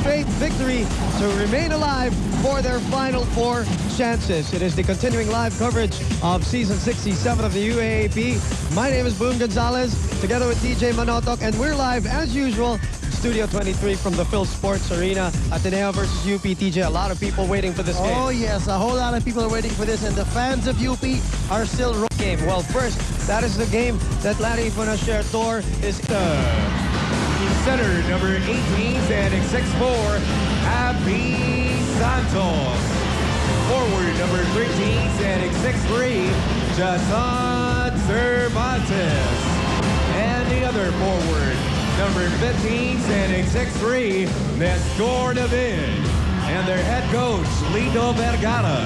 straight victory to remain alive for their final 4 chances. It is the continuing live coverage of Season 67 of the UAAP. My name is Boone Gonzalez, together with DJ Manotok, and we're live, as usual, Studio 23 from the Phil Sports Arena. Ateneo versus UP. TJ, a lot of people waiting for this game. Oh, yes. A whole lot of people are waiting for this, and the fans of UP are still... Game. Well, first, that is the game that Larry Fonachertor is... Center, number 18, standing 6'4", Abby Santos. Forward, number 13, standing 6'3", Jason Cervantes. And the other forward, number 15, standing 6'3", Nestor David. And their head coach, Lito Vergara.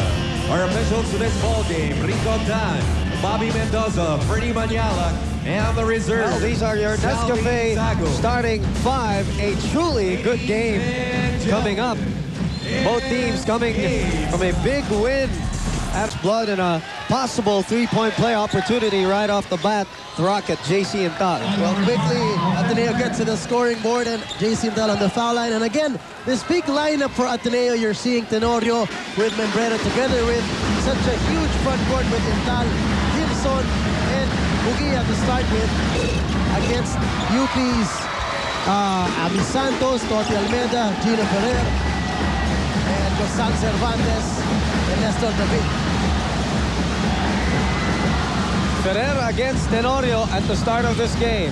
Our officials to this ball game, Rico Tan, Bobby Mendoza, Freddie Manyala, and the reserve. Well, these are your Nescafe starting 5. A truly good game coming up. Both teams coming from a big win. That's blood and a possible 3-point play opportunity right off the bat. The Rocket, JC and Tal. Well, quickly, Ateneo gets to the scoring board, and JC and Tal on the foul line. And again, this big lineup for Ateneo, you're seeing Tenorio with Membrera together with such a huge front court with Intal, Gibson, and Bugia to start with against UP's Abby Santos, Toti Almeda, Gino Ferrer, and Josang Cervantes, and Nestor David. Ferrer against Tenorio at the start of this game.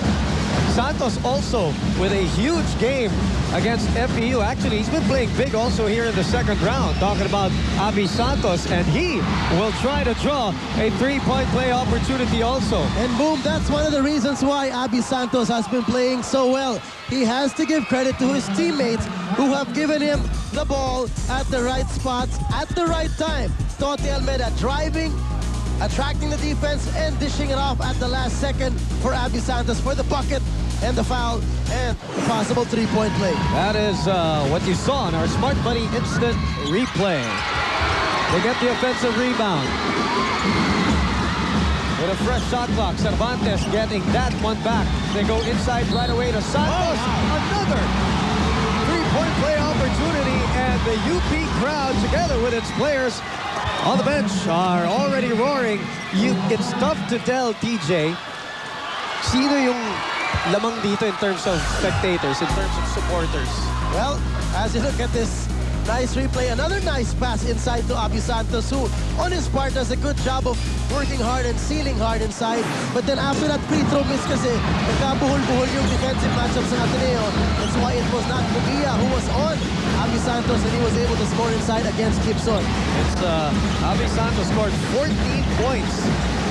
Santos also with a huge game against FEU. Actually, he's been playing big also here in the second round. Talking about Abby Santos, and he will try to draw a 3-point play opportunity also. And boom, that's one of the reasons why Abby Santos has been playing so well. He has to give credit to his teammates who have given him the ball at the right spots at the right time. Toti Almeda driving, attracting the defense, and dishing it off at the last second for Abby Santos for the bucket and the foul and the possible 3-point play. That is what you saw in our Smart Buddy instant replay. They get the offensive rebound. With a fresh shot clock, Cervantes getting that one back. They go inside right away to Santos. Another 3-point play opportunity, and the UP crowd, together with its players on the bench, are already roaring. It's tough to tell, TJ, sino yung lamang dito in terms of spectators, in terms of supporters. Well, as you look at this nice replay, another nice pass inside to Abby Santos, who on his part does a good job of working hard and sealing hard inside. But then after that free throw miss kasi, nagkabuhol-buhol yung defensive matchups ng Ateneo. That's why it was not Bugia who was on Abby Santos, and he was able to score inside against Gibson. It's Abby Santos scored 14 points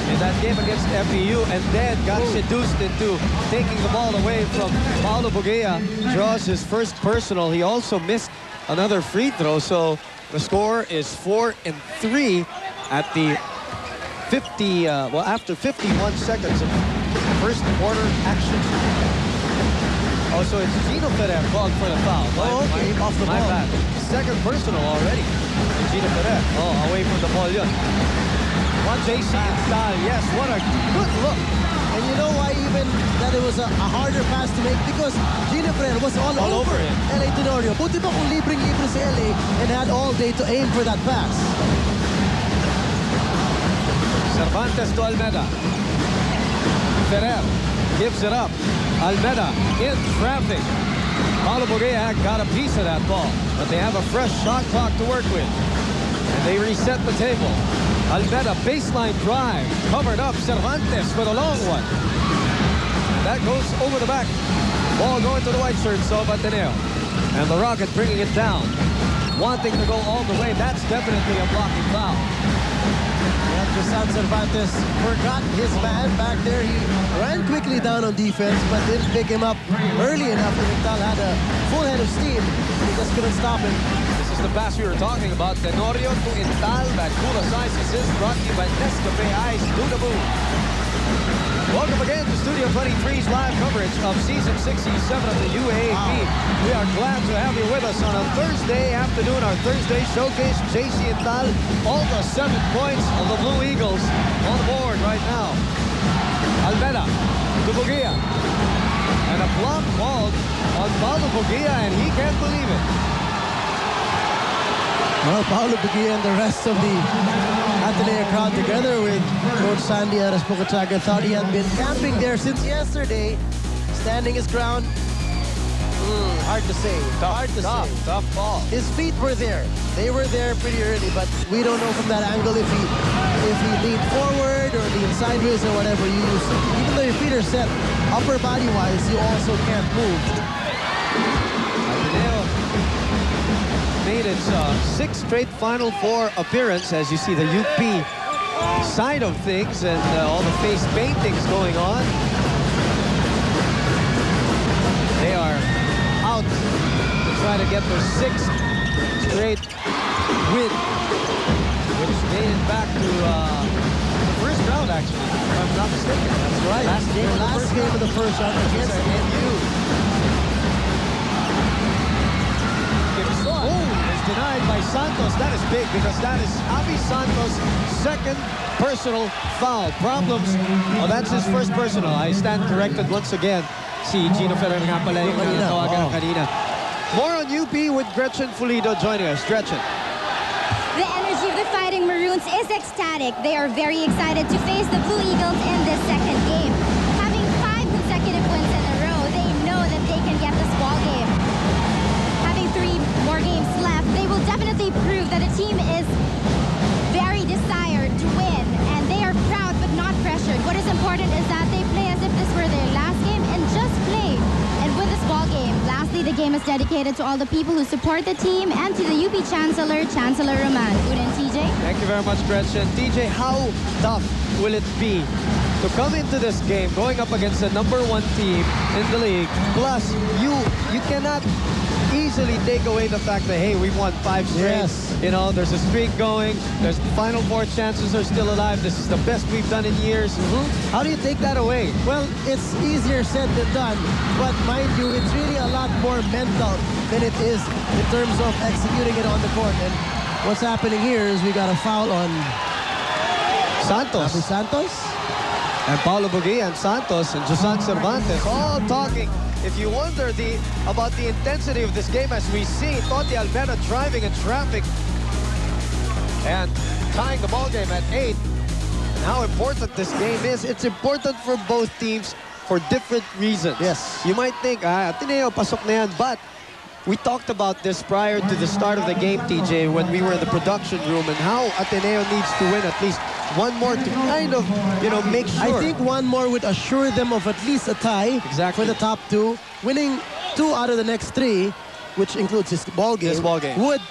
in that game against FEU, and then got seduced into taking the ball away from Paulo Bugia. Draws his first personal. He also missed another free throw, so the score is 4-3 at the after 51 seconds of first quarter action. Oh, so it's Gino Ferrer called for the foul. Okay, off the ball. Bad. Second personal already. Gino Ferrer. Oh, away from the ball yun. One JC style. Yes, what a good look. And you know why even that it was a harder pass to make? Because Gino Ferrer was all over him. LA Tenorio. Buti pa kung libreng-libre si LA and had all day to aim for that pass. Cervantes to Almeda. Ferrer gives it up. Almeda in traffic. Paulo Bugia got a piece of that ball, but they have a fresh shot clock to work with. And they reset the table. Almeda baseline drive. Covered up. Cervantes with a long one. That goes over the back. Ball going to the white shirts of Ateneo. And the Rocket bringing it down. Wanting to go all the way. That's definitely a blocking foul. Josang Cervantes forgot his man back there. He ran quickly down on defense, but didn't pick him up early enough. Intal had a full head of steam. He just couldn't stop him. This is the pass we were talking about. Tenorio to Intal. That Kula size assist brought to you by Nescafe Ice. Do the move. Welcome again to Studio 23's live coverage of Season 67 of the UAAP. We are glad to have you with us on a Thursday afternoon, our Thursday showcase. JC and Tal, all the 7 points of the Blue Eagles on the board right now. Almeda to Bugia. And a block called on Paulo Bugia, and he can't believe it. Well, Paolo Bugia and the rest of the Ateneo crowd, together with Coach Sandy Aras-Pucachaga, thought he had been camping there since yesterday, standing his ground. Hard to say. Tough ball. His feet were there. They were there pretty early, but we don't know from that angle if he leaned forward or leaned sideways or whatever you use. Even though your feet are set upper body-wise, you also can't move. Ateneo made its sixth straight Final Four appearance, as you see the UP side of things and all the face paintings going on. They are out to try to get their sixth straight win, which made it back to the first round, actually, if I'm not mistaken. That's right. Last game of the first round against NU. Is denied by Santos. That is big because that is Avi Santos' second personal foul. Problems. Oh, that's his first personal. I stand corrected once again. Si Gino Ferrer nga pala yung tawagan kanina. More on UP with Gretchen Pulido joining us. Gretchen. The energy of the Fighting Maroons is ecstatic. They are very excited to face the Blue Eagles in this second game. Having 5 consecutive wins in a row, they know that they can get this ball game. Having 3 more games left, they will definitely prove that the team is very desired to win, and they are proud but not pressured. What is important is that they play as if this were their last game and just play and win this ball game. Lastly, the game is dedicated to all the people who support the team and to the UP Chancellor, Chancellor Roman. Una and TJ. Thank you very much, Gretchen. TJ, how tough will it be to come into this game going up against the #1 team in the league? Plus, you cannot easily take away the fact that, hey, we won 5 straight. Yes. You know, there's a streak going. There's Final Four chances are still alive. This is the best we've done in years. How do you take that away? Well, it's easier said than done, but mind you, it's really a lot more mental than it is in terms of executing it on the court. And what's happening here is we got a foul on Santos. Avi Santos. And Paolo Bugia and Santos and Josan Cervantes all talking. If you wonder about the intensity of this game, as we see Toti Almeda driving in traffic and tying the ball game at 8, and how important this game is, it's important for both teams for different reasons. Yes. You might think, Ateneo, pasok na yan, but we talked about this prior to the start of the game, TJ, when we were in the production room, and how Ateneo needs to win at least one more to kind of, you know, make sure. I think one more would assure them of at least a tie Exactly. for the top 2. Winning 2 out of the next 3, which includes this ball game, would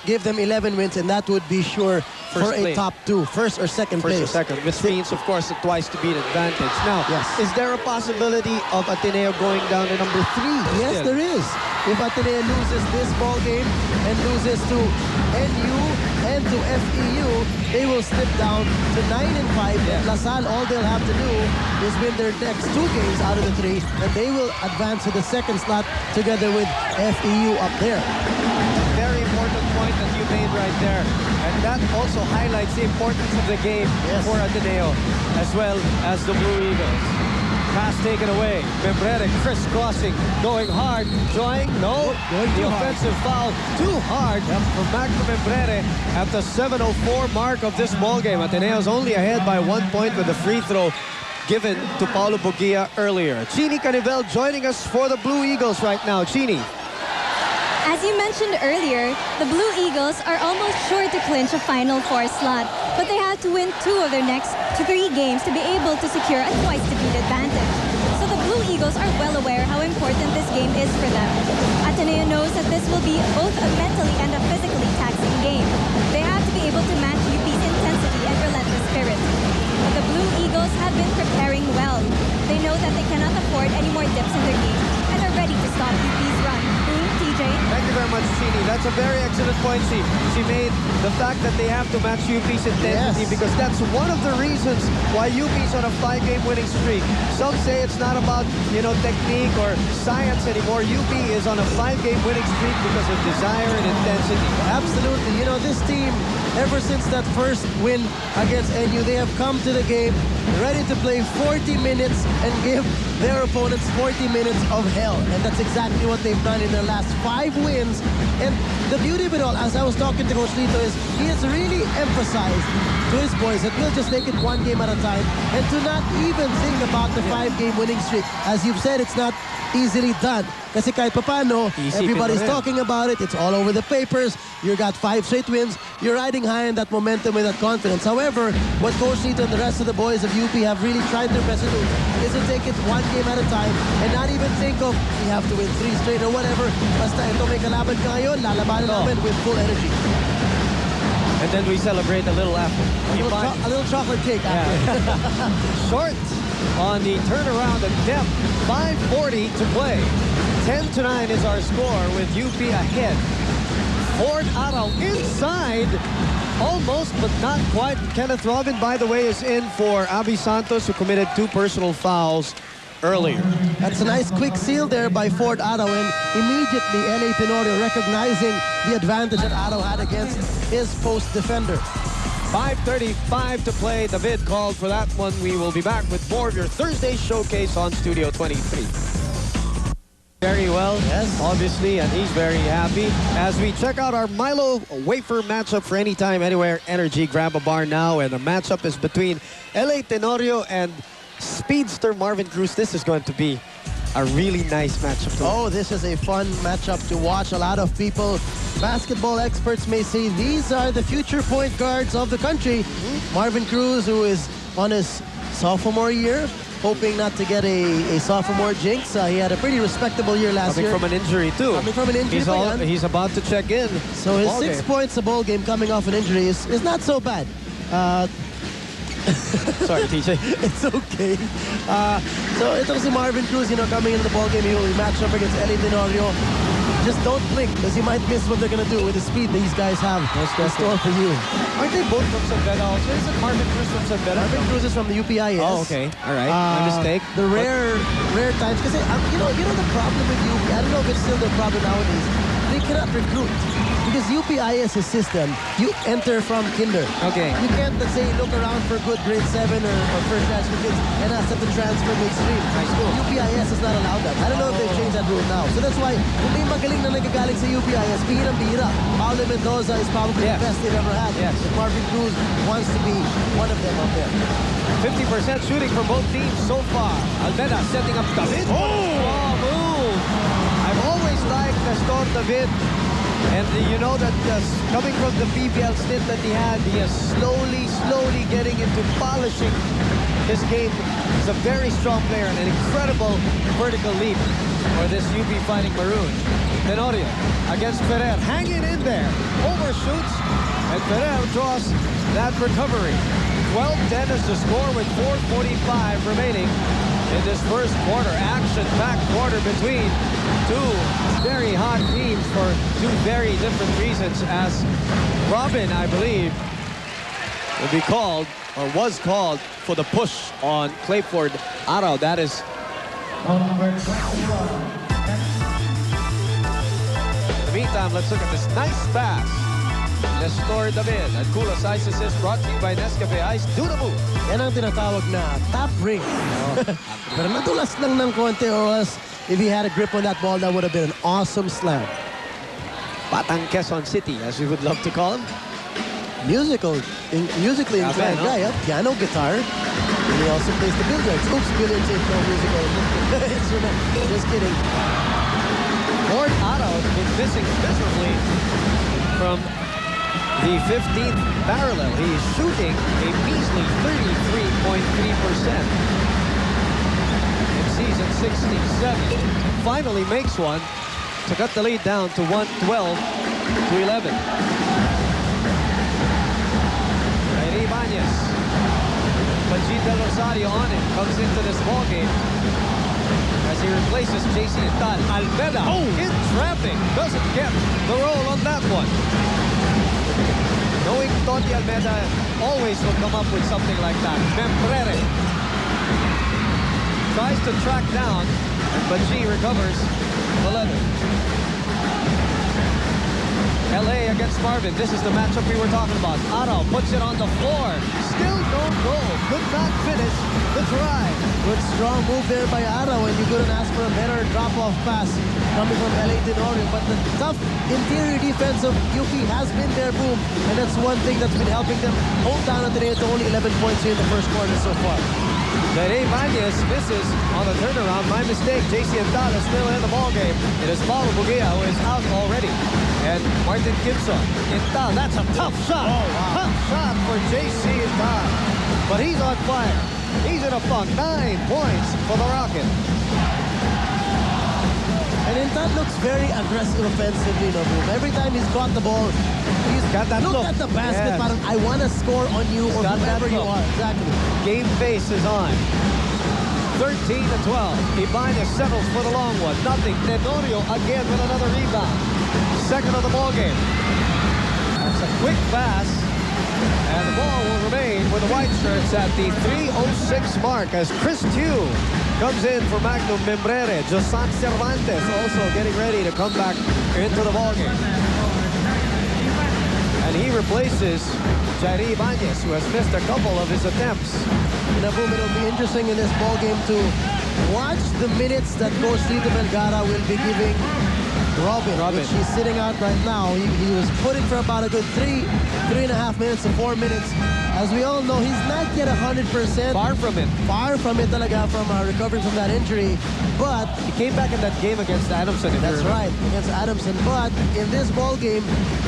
give them 11 wins, and that would be sure for a top 2, first or second First place. or second, which means, of course, a twice-to-beat advantage. Now, Yes. is there a possibility of Ateneo going down to number 3? Yes, there is. If Ateneo loses this ball game and loses to NU and to FEU, they will slip down to 9-5. Yeah. And LaSalle, all they'll have to do is win their next 2 games out of the 3, and they will advance to the second slot together with FEU up there. Very important point that you made right there. And that also highlights the importance of the game Yes. for Ateneo, as well as the Blue Eagles. Pass taken away. Membrere crisscrossing, going hard, drawing, no. Going The too hard. offensive foul, too hard for Magno Membrere at the 7:04 mark of this ball game. Ateneo's only ahead by 1 point with a free throw given to Paolo Bugia earlier. Chini Canivel joining us for the Blue Eagles right now. Chini. As you mentioned earlier, the Blue Eagles are almost sure to clinch a Final Four slot, but they have to win 2 of their next 3 games to be able to secure a twice-to-beat advantage. So the Blue Eagles are well aware how important this game is for them. Ateneo knows that this will be both a mentally and a physically taxing game. They have to be able to match UP's intensity and relentless spirit. But the Blue Eagles have been preparing well. They know that they cannot afford any more dips in their game and are ready to stop UP's run. TJ. Thank you very much, Chini. That's a very excellent point she made. The fact that they have to match UP's intensity, Yes. because that's one of the reasons why UP's on a 5-game winning streak. Some say it's not about, you know, technique or science anymore. UP is on a 5-game winning streak because of desire and intensity. Absolutely. You know, this team, ever since that first win against NU, they have come to the game ready to play 40 minutes and give their opponents 40 minutes of hell. And that's exactly what they've done in their last 5 wins. And the beauty of it all, as I was talking to Coach Lito, is he has really emphasized to his boys that we'll just take it one game at a time and to not even think about the 5-game winning streak. As you've said, it's not easily done. Kasi kahit papano, everybody's talking about it. It's all over the papers. You got 5 straight wins. You're riding high in that momentum and that confidence. However, what Coach Lito and the rest of the boys of UP have really tried their best to do is to take it one game at a time and not even think of we have to win 3 straight or whatever. Basta ito may kalaban ka ngayon, lalabanan namin with full energy. And then we celebrate a little after. A little chocolate cake after. Short on the turnaround at depth. 5:40 to play. 10-9 is our score with UP ahead. Ford Araw inside. Almost, but not quite. Kenneth Robin, by the way, is in for Abby Santos, who committed 2 personal fouls earlier. That's a nice quick seal there by Ford Araw, and immediately LA Tenorio recognizing the advantage that Araw had against his post defender. 5:35 to play. The bid called for that one. We will be back with more of your Thursday showcase on Studio 23. Very well, yes, obviously, and he's very happy. As we check out our Milo wafer matchup for Anytime, Anywhere Energy, grab a bar now, and the matchup is between LA Tenorio and speedster Marvin Cruz. This is going to be a really nice matchup. Oh, this is a fun matchup to watch. A lot of people, basketball experts may say these are the future point guards of the country. Marvin Cruz, who is on his sophomore year, hoping not to get a sophomore jinx. He had a pretty respectable year last year. Coming from an injury, too. Coming from an injury. He's about to check in. So his 6 points a ball game coming off an injury is not so bad. Sorry, TJ. It's okay. So ito si Marvin Cruz, coming into the ball game, he will match up against LA Tenorio. Just don't blink, because you might miss what they're going to do with the speed these guys have in store for you. Aren't they both from San Beda also? Isn't Marvin Cruz from San Beda? Marvin Cruz is from the UPIS. Oh, okay. All right. My mistake. The rare times, because you know the problem with UP, I don't know if it's still the problem nowadays, they cannot recruit. Because UPIS' system, you enter from kinder. Okay. You can't, let's say, look around for good grade 7 or first class for kids and ask them to transfer mainstream. High school. UPIS has not allowed that. I don't know if they've changed that rule now. So that's why, kung may magaling na nagagaling sa UPIS, bihirang-bihira. Paulo Mendoza is probably the best they've ever had. Yes. But Marvin Cruz wants to be one of them up there. 50% shooting for both teams so far. Almeda setting up David. Oh, move! I've always liked Nestor David. And you know that coming from the PBL stint that he had, he is slowly getting into polishing his game. He's a very strong player and an incredible vertical leap for this UP Fighting Maroons. Tenorio against Ferrer, hanging in there, overshoots, and Ferrer draws that recovery. 12-10 is the score with 4:45 remaining in this first quarter. Action-packed quarter between 2 very hot teams for 2 very different reasons, as Robin, I believe, will be called, or was called, for the push on Clayford Araw. That is number 21. In the meantime, let's look at this nice pass. Nestor David at Kulas Ice Assist, brought to you by Nescafe Ice. Do the move. Yan ang tinatawag na top ring. Pero nadulas lang ng konti, or else if he had a grip on that ball, that would have been an awesome slam. Batang Quezon City, as we would love to call him. Musically inclined guy, piano, guitar. And he also plays the billiards. Oops, billiards ain't no musical instrument. Just kidding. Ford Araw has been missing miserably from the 15th parallel. He is shooting a measly 33.3% in season 67. Finally makes one to cut the lead down to 112-11. Jair Ibanez. Majid Del Rosario on it. Comes into this ball game as he replaces JC Tal. Almeda in traffic. Doesn't get the roll on that one. Knowing Toti Almeda always will come up with something like that. Membrere tries to track down, but G recovers the leather. LA against against Marvin. This is the matchup we were talking about. Arao puts it on the floor. Still no goal. Could not finish the drive. Good strong move there by Arao, and you couldn't ask for a better drop-off pass coming from LA Tenorio. But the tough interior defense of UP has been their boom, and that's one thing that's been helping them hold down Ateneo to only 11 points here in the first quarter so far. Jair Ibanez misses on the turnaround. My mistake. JC Antal is still in the ballgame. It is Paulo Bugia who is out already. And Martin Gibson. Antal, that's a tough shot. Oh, wow. Tough shot for JC Antal. But he's on fire. He's in a funk. 9 points for the Rocket. And Intan looks very aggressive offensively, no boom. Every time he's got the ball, he's got that look look. at the basket, Yes. parang I want to score on you or got that whoever you look. are. Exactly. Game face is on. 13-12. Ibanez settles for the long one. Nothing. Tenorio again with another rebound. Second of the ball game. That's a quick pass. And the ball will remain with the white shirts at the 3:06 mark as Chris Tew comes in for Magnum Membrere. Josan Cervantes also getting ready to come back into the ball game. And he replaces Jair Ibanez, who has missed a couple of his attempts. Boom, it'll be interesting in this ball game to watch the minutes that Coach Lito Vergara will be giving Robin, which he's sitting out right now. He was put in for about a good 3.5 minutes to 4 minutes. As we all know, he's not yet 100%. Far from it. Far from it talaga from recovering from that injury. But He came back in that game against Adamson. that's right, against Adamson. But in this ball game,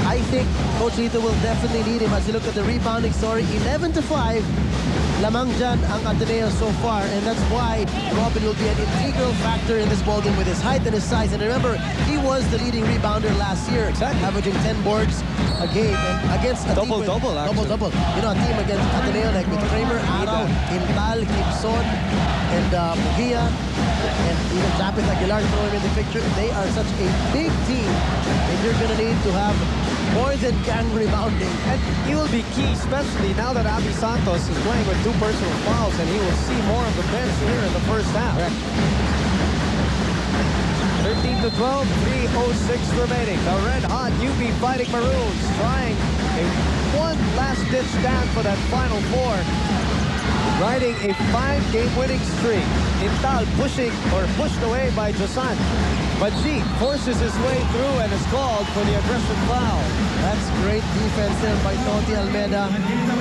I think Coach Lito will definitely need him. As you look at the rebounding story, 11-5. Lamang dyan ang Ateneo so far, and that's why Robin will be an integral factor in this ballgame with his height and his size. And remember, he was the leading rebounder last year, averaging 10 boards a game. And against a team with Double-double, actually. double-double. You know, a team against Ateneo like with Kramer, Arao, Intal, Gibson, and Bugia, and even Japeth Aguilar throwing in the picture. They are such a big team, and you're gonna need to have more than gang rebounding. And he will be key, especially now that Abby Santos is playing with 2 personal fouls, and he will see more of the bench here in the first half. 13-12, 3:06 remaining. The red-hot UP Fighting Maroons trying a one last-ditch stand for that Final Four, riding a 5-game winning streak. Intal pushed away by Josan. But G forces his way through and is called for the aggressive foul. That's great defense there by Toti Almeda.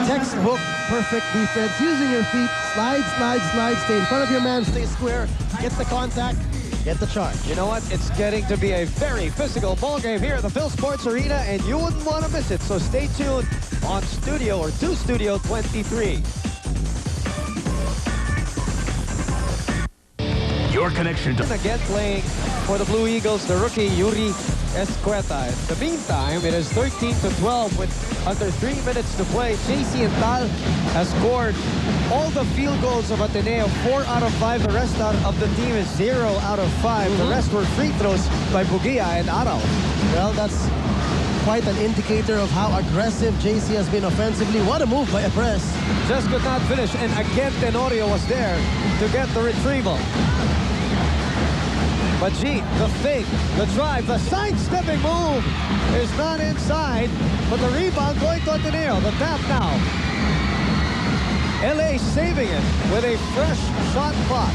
Textbook, perfect defense. Using your feet, slide, slide, slide. Stay in front of your man, stay square. Get the contact, get the charge. You know what? It's getting to be a very physical ball game here at the Phil Sports Arena, and you wouldn't want to miss it. So stay tuned on Studio or to Studio 23. Your connection to... Again playing for the Blue Eagles, the rookie Yuri Escueta. In the meantime, it is 13-12 with under 3 minutes to play. JC Antal has scored all the field goals of Ateneo, 4 out of 5. The rest of the team is 0 out of 5. The rest were free throws by Bugia and Arao. Well, that's quite an indicator of how aggressive JC has been offensively. What a move by a press. Just could not finish, and again Tenorio was there to get the retrieval. But G, the fake, the drive, the sidestepping move is not inside, but the rebound going to Ateneo. The tap now. LA saving it with a fresh shot clock.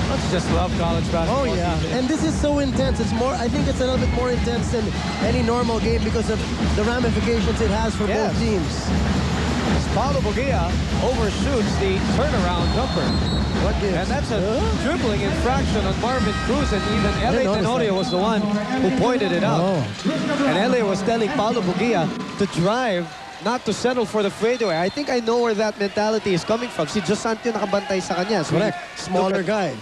Let's just love college basketball. Oh yeah, and this is so intense. It's more, I think it's a little bit more intense than any normal game because of the ramifications it has for both teams. Paulo Bugia overshoots the turnaround jumper. What gives? And that's a dribbling infraction on Marvin Cruz, and even LA Tenorio was the one who pointed it out. And LA was telling Paulo Bugia to drive, not to settle for the fadeaway. I think I know where that mentality is coming from. Si Josan yung nakabantay sa kanya. So correct. Smaller guy.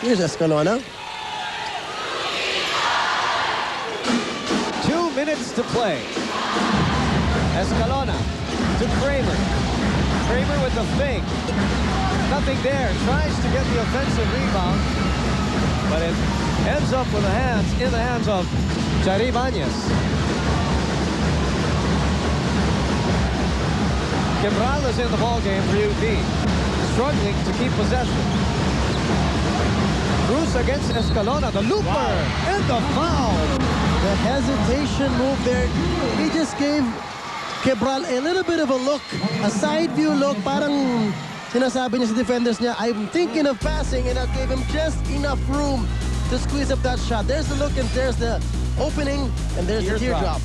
Here's Escalona. 2 minutes to play. Escalona to Kramer. Kramer with the fake. Nothing there. Tries to get the offensive rebound, but it ends up with in the hands of Jair Ibanez. Cabral is in the ballgame for UP, struggling to keep possession. Cruz against Escalona, the looper, and the foul. The hesitation move there. He just gave Quebral a little bit of a look, a side view look. Parang sinasabi niya sa defenders niya, I'm thinking of passing, and that gave him just enough room to squeeze up that shot. There's the look, and there's the opening, and there's the teardrop.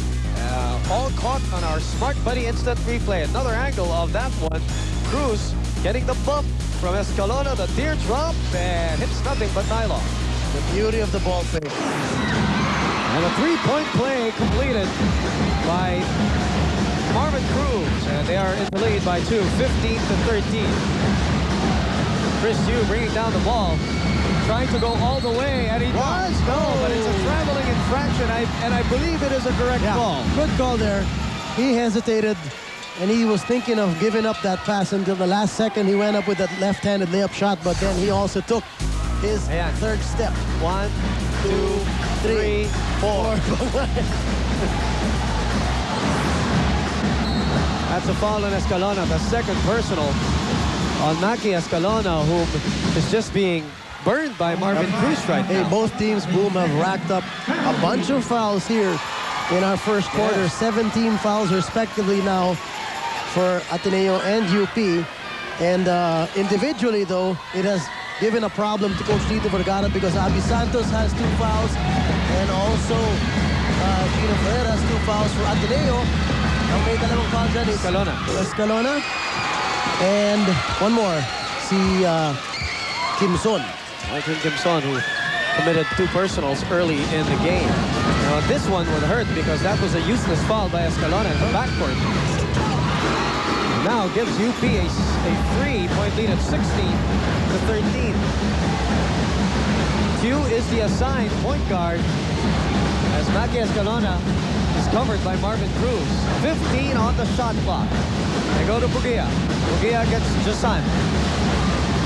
All caught on our Smart Buddy instant replay. Another angle of that one. Cruz getting the bump from Escalona, the teardrop, and hits nothing but nylon. The beauty of the ball fake. And a three-point play completed by Marvin Cruz, and they are in the lead by 2, 15-13. Chris Yu bringing down the ball, trying to go all the way, and he does. No, but it's a traveling infraction, and I believe it is a correct call. Good call there. He hesitated, and he was thinking of giving up that pass until the last second. He went up with that left-handed layup shot, but then he also took his third step. 1, 2, 3, 4. That's a foul on Escalona, the second personal on Maki Escalona, who is just being burned by Marvin Cruz right now. Hey, both teams, Boom, have racked up a bunch of fouls here in our first quarter. 17 fouls respectively now for Ateneo and UP. And individually, though, it has given a problem to Coach Tito Vergara because Abby Santos has 2 fouls, and also Gino Ferrer has 2 fouls for Ateneo. Ang may dalawang foul dyan is Escalona. And one more, si Kimson. Martin Kimson, who committed 2 personals early in the game. Now, this one would hurt because that was a useless foul by Escalona in the backcourt. Now gives UP a 3-point lead at 16-13. Q is the assigned point guard as Maki Escalona is covered by Marvin Cruz. 15 on the shot clock. They go to Bugia. Bugia gets Jasan.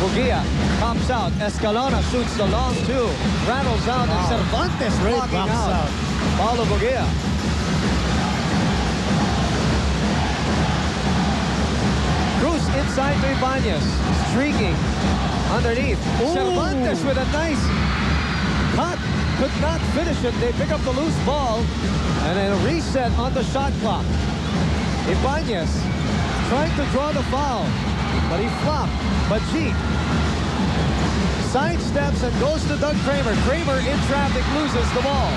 Bugia pops out. Escalona shoots the long 2. Rattles out, and Cervantes blocking out. Paulo Bugia. Cruz inside to Ibanez. Streaking underneath. Ooh. Cervantes with a nice cut. Could not finish it. They pick up the loose ball. And a reset on the shot clock. Ibanez trying to draw the foul, but he flopped. But G sidesteps and goes to Doug Kramer. Kramer in traffic loses the ball.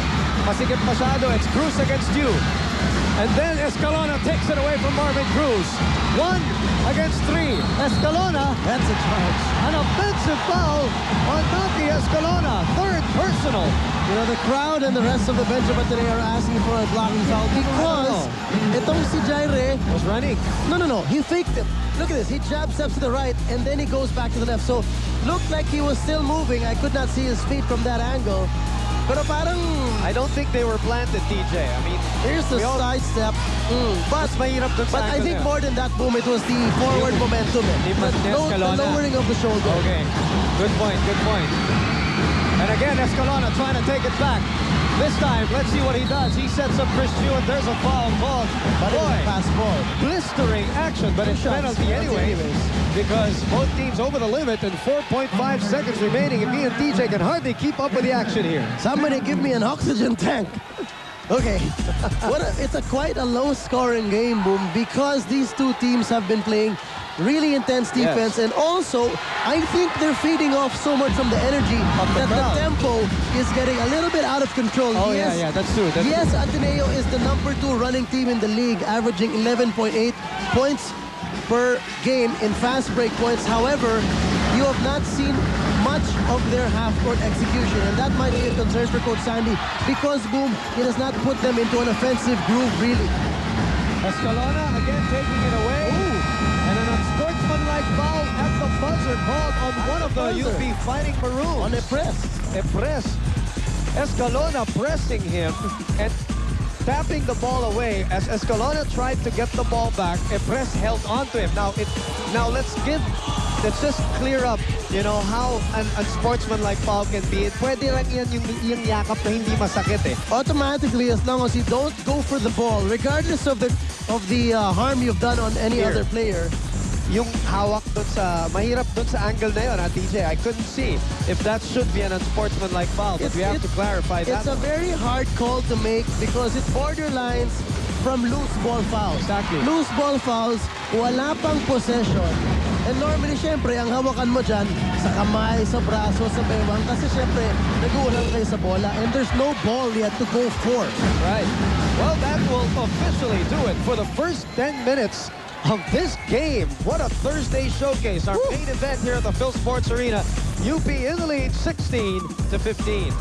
Masikip masyado. It's Cruz against you. And then Escalona takes it away from Marvin Cruz. 1 against 3. Escalona. That's a charge. An offensive foul on Maki Escalona. 3rd personal. You know, the crowd and the rest of the bench of Ateneo are asking for a blocking foul because itong si Jaire was running. No. He faked it. Look at this. He jab steps to the right, and then he goes back to the left. So, looked like he was still moving. I could not see his feet from that angle. Pero parang... I don't think they were planted, TJ. I mean, here's the side step. But I think more than that, Boom, it was the forward momentum. The lowering of the shoulder. Okay. Good point. And again, Escalona trying to take it back. This time, let's see what he does. He sets up Chris Yu, and there's a foul called. Boy, pass ball. Blistering action, but it's penalty anyways. Because both teams over the limit and 4.5 seconds remaining. And me and DJ can hardly keep up with the action here. Somebody give me an oxygen tank. Okay. It's quite a low-scoring game, Boom, because these two teams have been playing really intense defense, and also I think they're feeding off so much from the energy that the tempo is getting a little bit out of control. Oh, yeah, that's true. Yes, Ateneo is the number 2 running team in the league, averaging 11.8 points per game in fast break points. However, you have not seen much of their half-court execution, and that might be a concern for Coach Sandy because, Boom, he does not put them into an offensive groove, really. Escalona again taking it away. And an unsportsmanlike foul at the buzzer called on one of the UP Fighting Maroons. On a press. Escalona pressing him and tapping the ball away. As Escalona tried to get the ball back, Epres held onto him. Let's just clear up, you know, how an unsportsmanlike foul can be. Pwede lang yan yung yakap na hindi masakit eh. Automatically, as long as you don't go for the ball, regardless of the harm you've done on any other player, yung hawak dun sa, mahirap dun sa angle na yun, DJ. I couldn't see if that should be an unsportsmanlike foul, but we have to clarify that. It's a very hard call to make because it borderlines from loose ball fouls. Exactly. Loose ball fouls, wala pang possession. And normally, syempre, ang hawakan mo dyan sa kamay, sa braso, sa bewang, kasi syempre, nag-uulang kayo sa bola and there's no ball yet to go for. Right. Well, that will officially do it for the first 10 minutes of this game. What a Thursday showcase. Our main event here at the Phil Sports Arena. UP in the lead 16-15.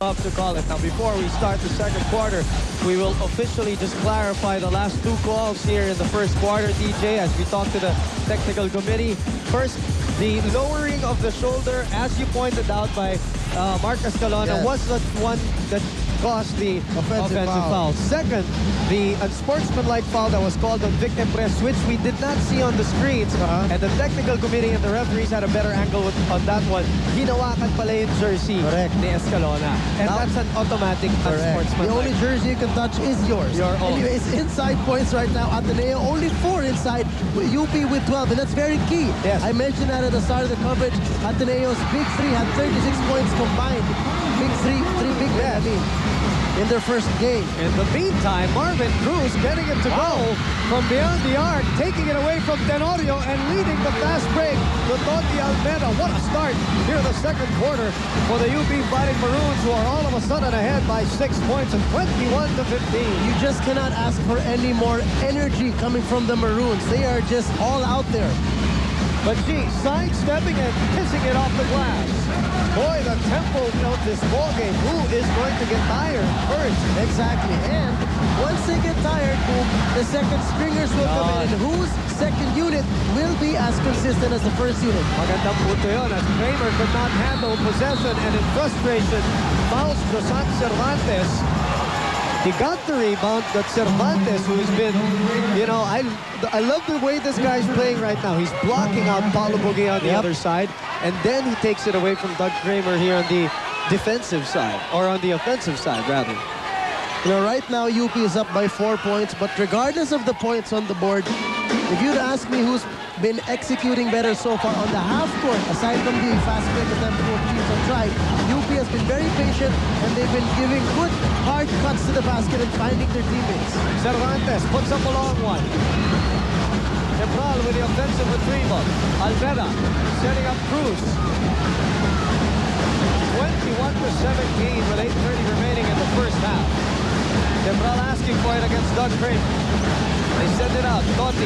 Love to call it. Now, before we start the second quarter, we will officially just clarify the last two calls here in the first quarter, DJ, as we talk to the technical committee. First, the lowering of the shoulder, as you pointed out by Mark Escalona, Yes. was the one that caused the offensive foul. Second, the unsportsmanlike foul that was called on Vic Empress, which we did not see on the screens. And the technical committee and the referees had a better angle on that one. Hinawakan pala yung jersey ni Escalona. And that's an automatic unsportsmanlike. The only jersey you can touch is yours. Your own. Anyways, inside points right now. Ateneo only 4 inside. UP with 12, and that's very key. Yes. I mentioned that at the start of the coverage. Ateneo's big three had 36 points combined. Big three big men, I mean, in their first game. In the meantime, Marvin Cruz getting it to go from beyond the arc, taking it away from Tenorio and leading the fast break to Toti Almeda. What a start here in the second quarter for the UP Fighting Maroons, who are all of a sudden ahead by 6 points and 21-15. You just cannot ask for any more energy coming from the Maroons. They are just all out there. But gee, sidestepping and kissing it off the glass. Boy, the tempo of this ball game. Who is going to get tired first? Exactly. And once they get tired, boom, the second stringers will come in. And whose second unit will be as consistent as the first unit? Magandang punto yun, as Kramer could not handle possession and in frustration bounced Rosan Cervantes. He got the rebound, but Cervantes, who has been, you know, I love the way this guy's playing right now. He's blocking out Paulo Bogué on the other side, and then he takes it away from Doug Kramer here on the defensive side, or on the offensive side, rather. You know, right now, UP is up by 4 points, but regardless of the points on the board, if you'd ask me who's been executing better so far on the half court, aside from the fast break attempt both teams have tried, UP has been very patient and they've been giving good hard cuts to the basket and finding their teammates. Cervantes puts up a long one. Cabral with the offensive retrieval. Almeda setting up Cruz. 21-17 with 8:30 remaining in the first half. Cabral asking for it against Doug Kramer. They send it out. Toti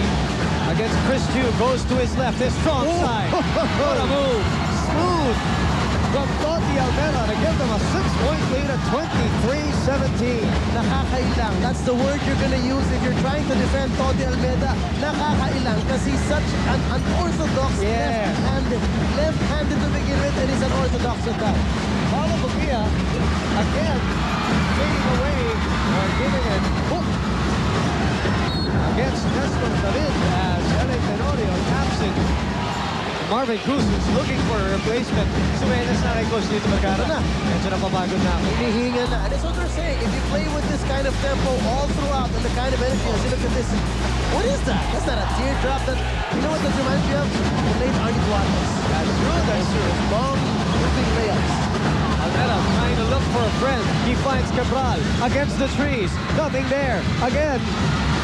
against Chris Chu, goes to his left, his strong side. What a move. Smooth from Toti Almeda to give them a 6-point lead at 23-17. Nakakailang. That's the word you're gonna use if you're trying to defend Toti Almeda. Nakakailang because he's such an unorthodox left-handed to begin with, and he's unorthodox at that. Paulo Bogué again taking away or giving it hook against Nestor David as L.A. Tenorio taps it. Marvin Cruz is looking for a replacement. Sumenes na kay Coach Lito Vergara. Medyo napapagod na. Hinihinga na. And that's what they're saying. If you play with this kind of tempo all throughout and the kind of energy, as you look at this, what is that? That's not a teardrop. You know what that reminds me of? The late Arnie Duatos. That's true. Long, moving layups. Almeda trying to look for a friend. He finds Cabral against the trees. Nothing there. Again,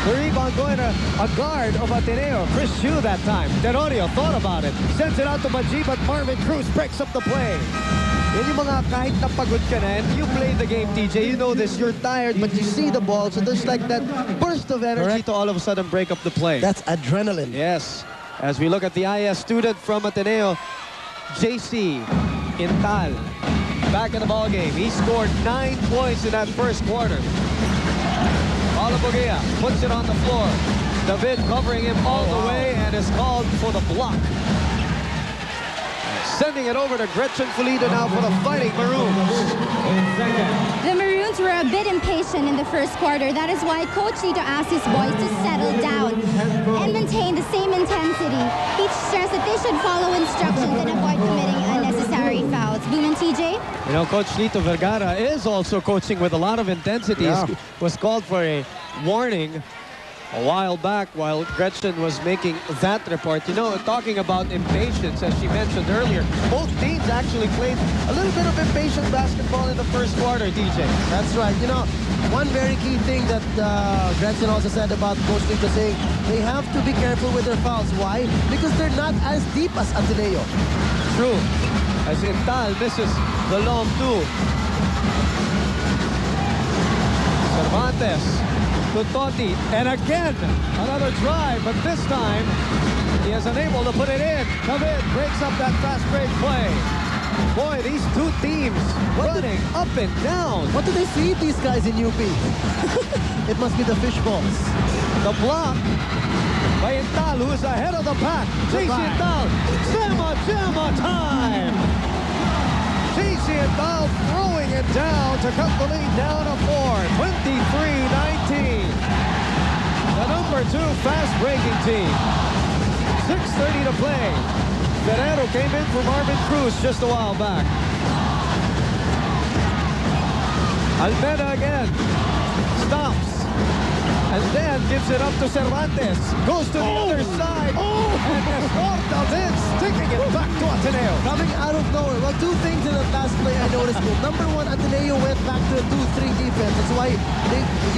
the rebound going to a guard of Ateneo. Chris Chu that time. Tenorio thought about it. Sends it out to Baji, but Marvin Cruz breaks up the play. Yan yung mga kahit napagod ka na, and you play the game, TJ, you know this, you're tired, but you see the ball, so there's like that burst of energy to all of a sudden break up the play. That's adrenaline. Yes. As we look at the IS student from Ateneo, JC Intal, back in the ball game. He scored 9 points in that first quarter. Paulo Bogué puts it on the floor. David covering him all the way and is called for the block. Sending it over to Gretchen Felida now for the Fighting Maroons. The Maroons were a bit impatient in the first quarter. That is why Coach Lito asked his boys to settle down and maintain the same intensity. He stressed that they should follow instructions and avoid committing unnecessary fouls. Boom and TJ? You know, Coach Lito Vergara is also coaching with a lot of intensity. Was called for a warning A while back, while Gretchen was making that report, you know, talking about impatience, as she mentioned earlier, both teams actually played a little bit of impatient basketball in the first quarter, DJ. That's right. You know, one very key thing that Gretchen also said about Coach Lito, saying they have to be careful with their fouls. Why? Because they're not as deep as Ateneo. True. As Intal misses the long two. Cervantes to Toti, and again another drive, but this time he is unable to put it in. David breaks up that fast break play. Boy, these two teams running up and down. What do they feed these guys in UP? It must be the fish balls. The block by Intal, who is ahead of the pack. JC Intal, Jamma time. JC Intal throwing it down to cut the lead down to 4. 23-19. The number 2 fast-breaking team. 6:30 to play. Ferrero came in for Marvin Cruz just a while back. Almeda again. Stops. And then gives it up to Cervantes. Goes to the other side. And Escorta then sticking it back to Ateneo. Coming out of nowhere. Well, two things in the last play I noticed. Number one, Ateneo went back to a 2-3 defense. That's why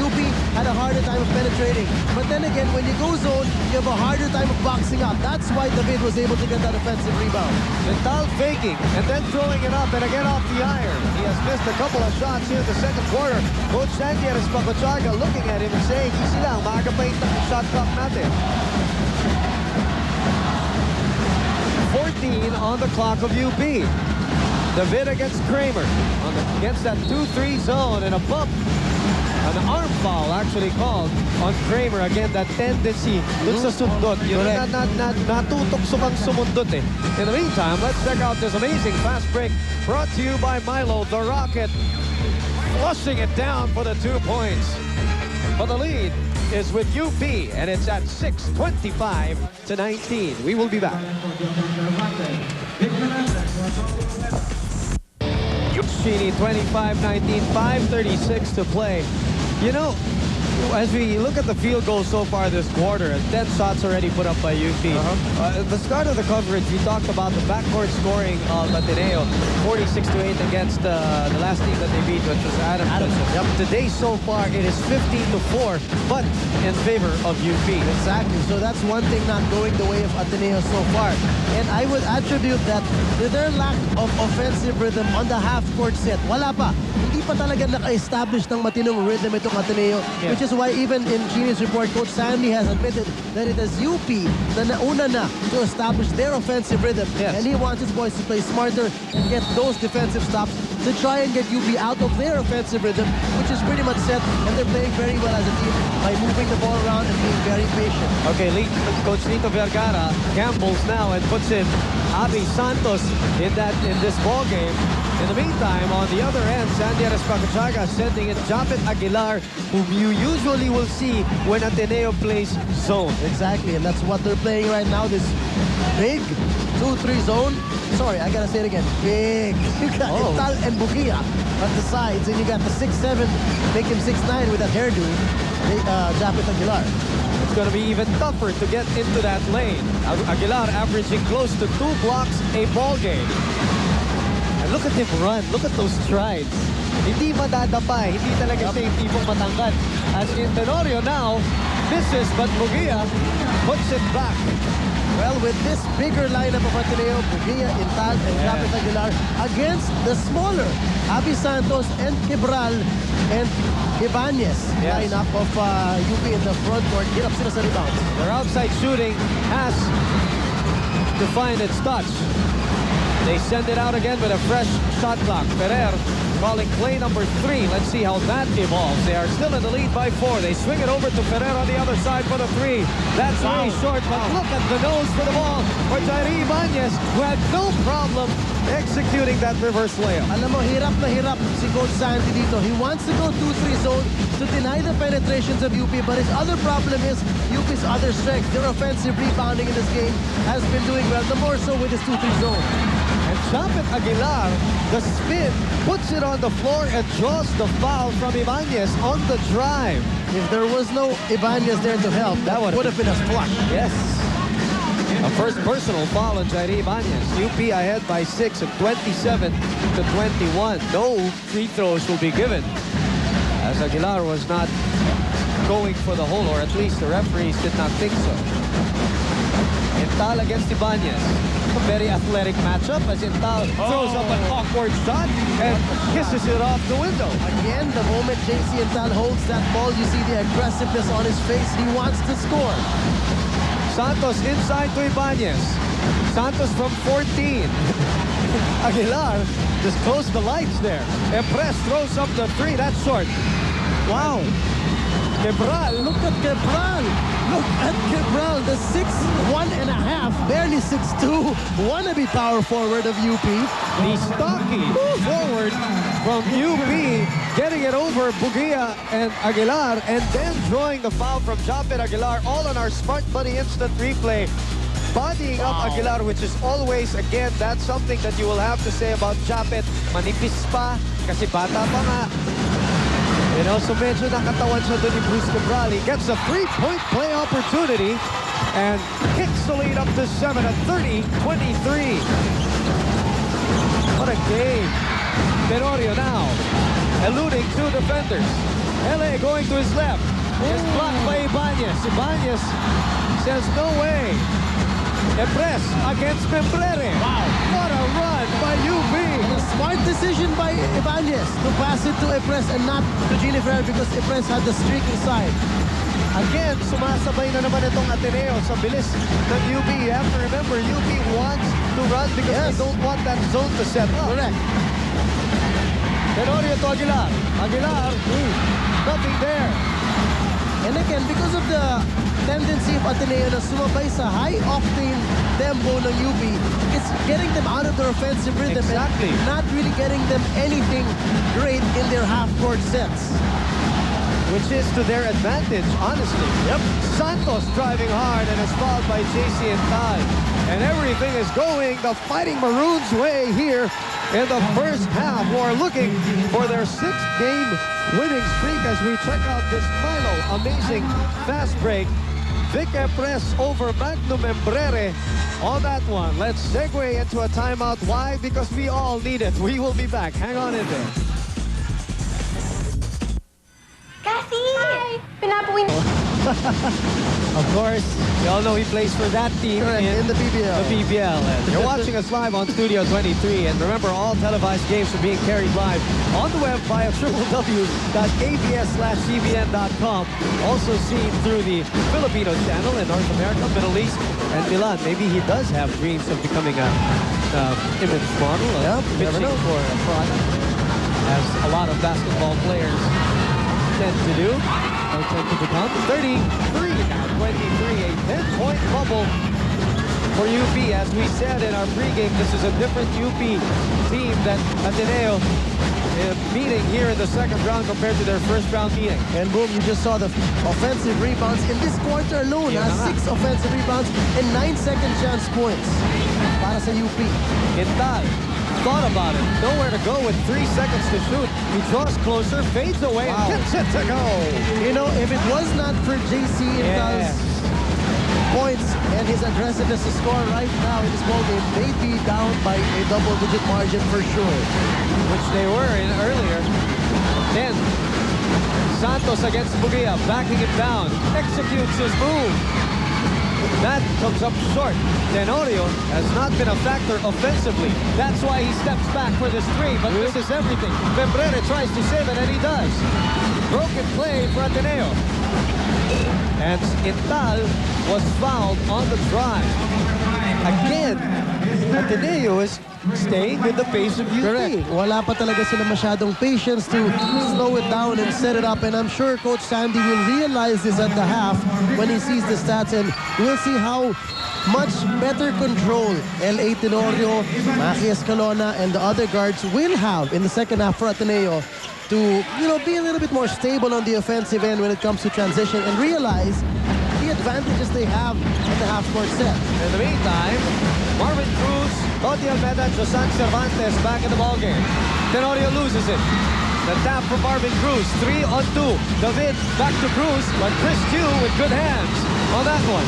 UP had a harder time of penetrating. But then again, when you go zone, you have a harder time of boxing out. That's why David was able to get that offensive rebound. Intal faking and then throwing it up and again off the iron. He has missed a couple of shots here in the second quarter. Coach Sandieres Papachaga looking at him and saying, easy lang, maaga pa yung shot clock natin. 14 on the clock of UP. David against Kramer against that 2-3 zone, and a bump. An arm foul actually called on Kramer. Again, that tendency dun sa sundot. Yun natutok kang sumundot eh. In the meantime, let's check out this amazing fast break brought to you by Milo, the Rocket. Flushing it down for the 2 points. But the lead is with UP, and it's at 6:25 to 19. We will be back. Chini 25-19, 5:36 to play. You know, as we look at the field goals so far this quarter, 10 shots already put up by UP. At the start of the coverage, we talked about the backcourt scoring of Ateneo, 46-8 against the last team that they beat, which was Adamson. Yep. Today so far, it is 15-4, but in favor of UP. Exactly. So that's one thing not going the way of Ateneo so far. And I would attribute that to their lack of offensive rhythm on the half-court set. Wala pa. Hindi pa talaga naka-establish ng matinong rhythm itong Ateneo, which is why even in Chini's report, Coach Sandy has admitted that it is UP na nauna na to establish their offensive rhythm. Yes. And he wants his boys to play smarter and get those defensive stops to try and get UP out of their offensive rhythm, which is pretty much set, and they're playing very well as a team by moving the ball around and being very patient. Okay, Coach Lito Vergara gambles now and puts in Abi Santos in this ball game. In the meantime, on the other end, Sandieres Papachaga sending in Japet Aguilar, whom you usually will see when Ateneo plays zone. Exactly, and that's what they're playing right now, this big 2-3 zone. Sorry, I gotta say it again. Big. You got Intal and Bukia on the sides, and you got the 6'7", make him 6'9" with that hairdo, Japet Aguilar. It's going to be even tougher to get into that lane. Aguilar averaging close to 2 blocks a ball game. And look at him run. Look at those strides. Hindi madadapa. Hindi talaga siya yung tipong matangkad. As in Tenorio now, misses, but Bugia puts it back. Well, with this bigger lineup of Ateneo, Bugia, Intal, and Japet Aguilar against the smaller Abi Santos and Quebral and Ibanez lineup of UP in the front court. Get up sila sa rebounds. Their outside shooting has to find its touch. They send it out again with a fresh shot clock. Ferrer calling play number 3. Let's see how that evolves. They are still in the lead by 4. They swing it over to Ferrer on the other side for the 3. That's way short, but look at the nose for the ball for Jairi Ibanez, who had no problem executing that reverse layup. Alam mo, hirap na hirap si Coach Sandy dito. He wants to go 2-3 zone to deny the penetrations of UP, but his other problem is UP's other strength. Their offensive rebounding in this game has been doing well, the more so with this 2-3 zone. And Japet Aguilar, the spin, puts it on the floor and draws the foul from Ibanez on the drive. If there was no Ibanez there to help, that would have been a splash. Yes. A first personal foul on Jairi Ibanez. UP ahead by 6 at 27 to 21. No free throws will be given, as Aguilar was not going for the hole, or at least the referees did not think so. Intal against Ibanez. A very athletic matchup as Intal throws up an awkward shot and kisses it off the window. Again, the moment JC Intal holds that ball, you see the aggressiveness on his face. He wants to score. Santos inside to Ibanez. Santos from 14. Aguilar just closed the lights there. Empress throws up the three. That's short. Wow. Quebral. Look at Quebral. Look at Quebral, the 6'1.5", barely 6'2", wannabe power forward of UP. The stocky forward from UP, getting it over Bugia and Aguilar, and then drawing the foul from Japet Aguilar, all on our Smart Buddy instant replay. Bodying up Aguilar, which is always, again, that's something that you will have to say about Japet. Manipis pa, kasi bata pa nga. And also medyo nakatawan siya doon ni Bruce Cabral. He gets a three-point play opportunity and kicks the lead up to 7 at 30-23. What a game. Tenorio now eluding two defenders. LA going to his left. Is blocked by Ibanez. Ibanez says no way. Empress against Membrere. Wow. What a run by UP. A smart decision by Ibanez to pass it to Empress and not to Gini Ferrer, because Empress had the streaking side. Again, sumasabay na naman itong Ateneo sa bilis ng UP. You have to remember, UP wants to run because they don't want that zone to set up. Correct. Tenorio to Aguilar. Aguilar, nothing there. And again, because of the tendency of Ateneo na sumabay sa high-octane tempo ng UP, it's getting them out of their offensive rhythm Exactly. and not really getting them anything great in their half-court sets. Which is to their advantage, honestly. Yep. Santos driving hard and is fouled by JC Intal. And everything is going the Fighting Maroons way here in the first half, who are looking for their 6th game winning streak as we check out this Milo amazing fast break. Vic Empress over Magnum Membrere on that one. Let's segue into a timeout. Why? Because we all need it. We will be back. Hang on in there. Kathy! Hi! Pinapawin. Of course, we all know he plays for that team In the BBL. The BBL. And you're watching us live on Studio 23. And remember, all televised games are being carried live on the web via www.abs/cbn.com. Also seen through the Filipino channel in North America, Middle East, and Milan. Maybe he does have dreams of becoming a image model, pitching for a product, as a lot of basketball players tend to do. Or tend to become 33 now, 23, a 10-point bubble for UP. As we said in our pregame, this is a different UP team that Ateneo meeting here in the second round compared to their first round meeting. And boom, you just saw the offensive rebounds in this quarter alone. 6 offensive rebounds and 9 second chance points para sa UP. Intal thought about it. Nowhere to go with 3 seconds to shoot. He draws closer, fades away, and gets it to go. You know, if it was not for JC Intal's points and his aggressiveness to score right now in this ball game, they'd be down by a double-digit margin for sure. Which they were in earlier. Then Santos against Bugia, backing him down, executes his move. That comes up short. Tenorio has not been a factor offensively. That's why he steps back for this three, but this is everything. Membrere tries to save it, and he does. Broken play for Ateneo. And Intal was fouled on the drive. Again, Ateneo is staying with the pace of UP. Correct. Wala pa talaga sila masyadong patience to slow it down and set it up. And I'm sure Coach Sandy will realize this at the half when he sees the stats. And we'll see how much better control L.A. Tenorio, Maki Escalona, and the other guards will have in the second half for Ateneo to, be a little bit more stable on the offensive end when it comes to transition and realize the advantages they have at the half-court set. In the meantime, Marvin Cruz, Toti Almeda, and Josan Cervantes back in the ballgame. Tenorio loses it. The tap from Marvin Cruz, 3-on-2. David back to Cruz, but Chris Q with good hands on that one.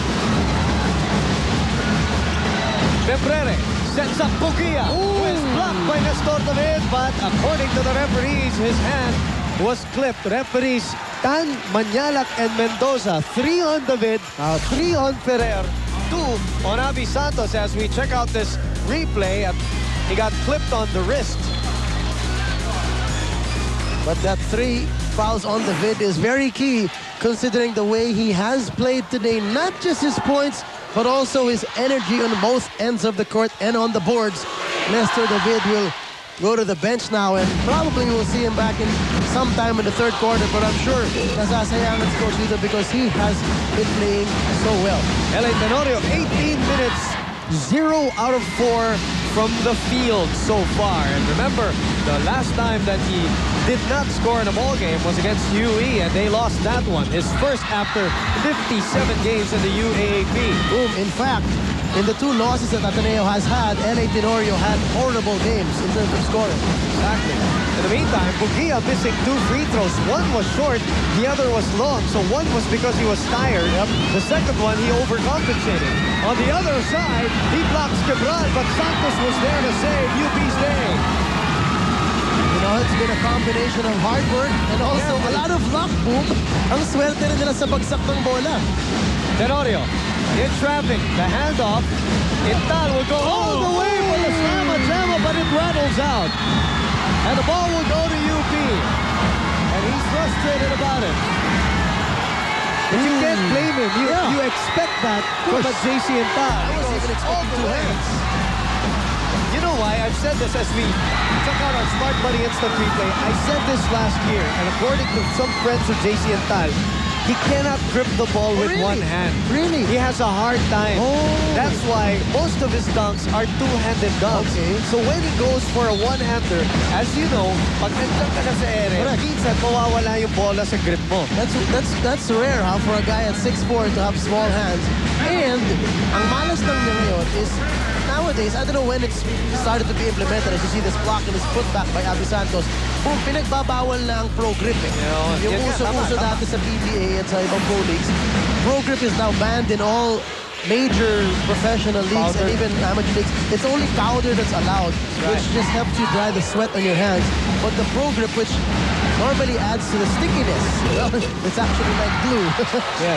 Membrere sets up Bugia, who is blocked by Nestor David, but according to the referees, his hand was clipped. Referees Tan, Manyalak, and Mendoza. 3 on David, 3 on Ferrer, 2 on Abby Santos. As we check out this replay, he got clipped on the wrist. But that 3 fouls on David is very key, considering the way he has played today. Not just his points, but also his energy on both ends of the court and on the boards. Nestor David will go to the bench now, and probably we'll see him back in sometime in the third quarter, but I'm sure nasasayangan si Coach Lito because he has been playing so well. LA Tenorio, 18 minutes, 0 out of 4 from the field so far. And remember, the last time that he did not score in a ball game was against UE, and they lost that one. His first after 57 games in the UAAP. Boom. In fact, in the 2 losses that Ateneo has had, LA Tenorio had horrible games in terms of scoring. Exactly. In the meantime, Bugia missing 2 free throws. One was short, the other was long. So one was because he was tired. The second one, he overcompensated. On the other side, he blocks Cabral, but Santos was there to save UP's day. You know, it's been a combination of hard work and also a lot of luck, Boom. Ang swerte rin nila sa bagsak ng bola. Tenorio in traffic, the handoff. Intal will go all the way for the slamma, but it rattles out. And the ball will go to UP. And he's frustrated about it. But you can't blame him. You expect that from a JC Intal. I was even expecting 2 hands. You know why? I've said this as we check out our Smart Money Instant Replay. I said this last year, and according to some friends of JC Intal, he cannot grip the ball with one hand. Really? He has a hard time. That's why most of his dunks are two-handed dunks. Okay. So when he goes for a one-hander, as you know, pag nandiyan ka na sa ere, minsan mawawala yung bola sa grip mo. That's rare, huh, for a guy at 6'4" to have small hands. And ang malas lang niya ngayon is nowadays, I don't know when it's started to be implemented, as you see this block and this putback by Abby Santos, kung pinagbabawal na ang pro gripping. Yung uso-uso dati sa PBA at sa ibang pro leagues, pro grip is now banned in all major professional leagues and even amateur leagues. It's only powder that's allowed, which just helps you dry the sweat on your hands. But the pro grip, which normally adds to the stickiness, well, it's actually like glue,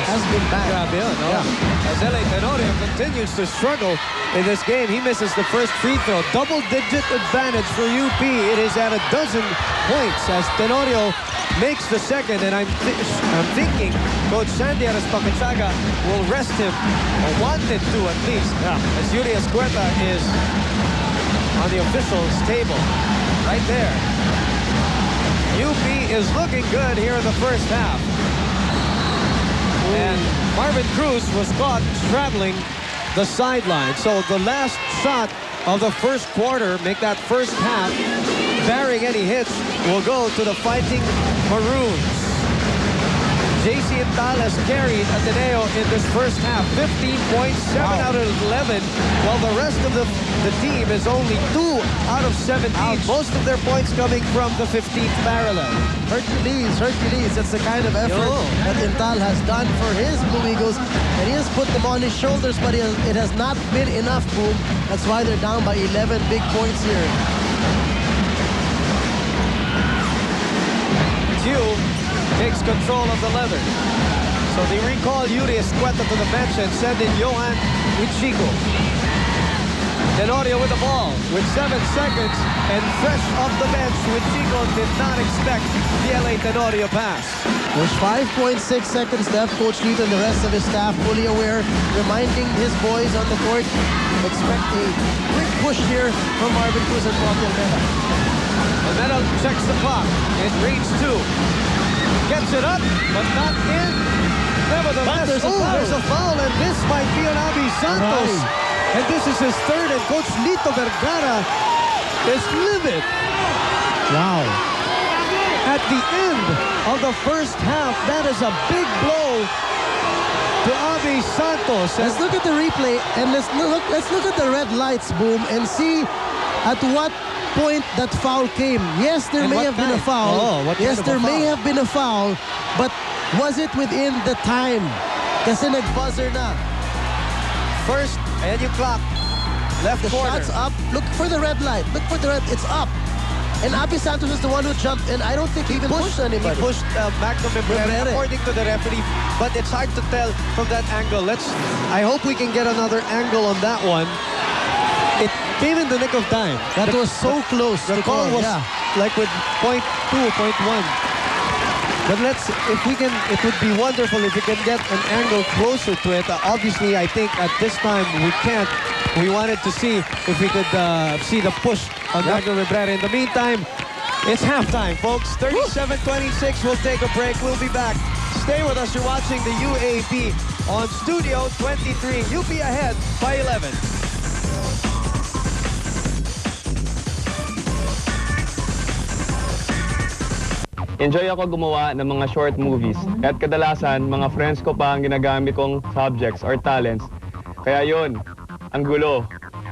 has been banned. Grabe yun, no? As LA Tenorio continues to struggle in this game, he misses the first free throw. Double-digit advantage for UP. It is at 12 points as Tenorio makes the second, and I'm thinking Coach Sandy Aras-Pacachaga will rest him, or wanted to at least, as Yuri Escueta is on the officials' table. Right there. UP is looking good here in the first half. And Marvin Cruz was caught straddling the sideline. So the last shot of the first quarter, make that first half, barring any hits, will go to the Fighting Maroons. JC Intal has carried Ateneo in this first half. 15 points, 7 out of 11, while the rest of the team is only 2 out of 17. Most of their points coming from the 15th parallel. Hercules. That's the kind of effort that Intal has done for his Blue Eagles. And he has put them on his shoulders, but it has not been enough, Boom. That's why they're down by 11 big points here. Q takes control of the leather. So they recall Yuri Escueta to the bench and send in Johan Ichigo. Tenorio with the ball with 7 seconds and fresh off the bench. Ichigo did not expect the LA Tenorio pass. There's 5.6 seconds left. Coach Lito and the rest of his staff fully aware, reminding his boys on the court, expect a quick push here from Marvin Cruz and Toti Almeda. Almeda checks the clock. It reads 2. Gets it up, but not in. Nevertheless, there's a foul, and this might be on Abby Santos. And this is his third, and Coach Lito Vergara is livid. Wow. At the end of the first half, that is a big blow to Abi Santos. And Let's look at the replay and let's look at the red lights, Boom, and see at what point that foul came. Yes, there And may what have been a kind? foul. Oh, what yes, kind of a there may foul? have been a foul, but was it within the time? Kasi nag-buzzer na. first, and you clock. Left The corner. shot's up. Look for the red light. Look for the red. It's up. And Abi Santos is the one who jumped, and I don't think he even pushed anybody. He pushed Magnum Membrere. according to the referee, but it's hard to tell from that angle. I hope we can get another angle on that one. It came in the nick of time. That was so close. The to call was yeah. like with 0.2, 0.1. But it would be wonderful if we can get an angle closer to it. Obviously, I think at this time we can't. We wanted to see if we could see the push on Magnum Membrere. In the meantime, it's halftime, folks. 37-26. We'll take a break. We'll be back. Stay with us. You're watching the UAAP on Studio 23. UP ahead by 11. Enjoy ako gumawa ng mga short movies. At kadalasan, mga friends ko pa ang ginagamit kong subjects or talents. Kaya yun, ang gulo,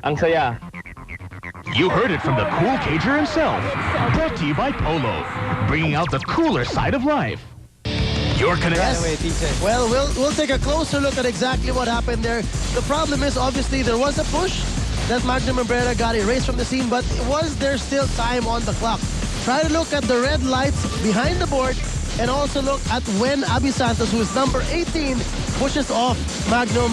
ang saya. You heard it from the cool cager himself. Brought to you by Polo, bringing out the cooler side of life. Your connection. Well, we'll take a closer look at exactly what happened there. The problem is, obviously, there was a push that Magnum Membrere got erased from the scene, but was there still time on the clock? Try to look at the red lights behind the board and also look at when Abi Santos, who is number 18, pushes off Magnum.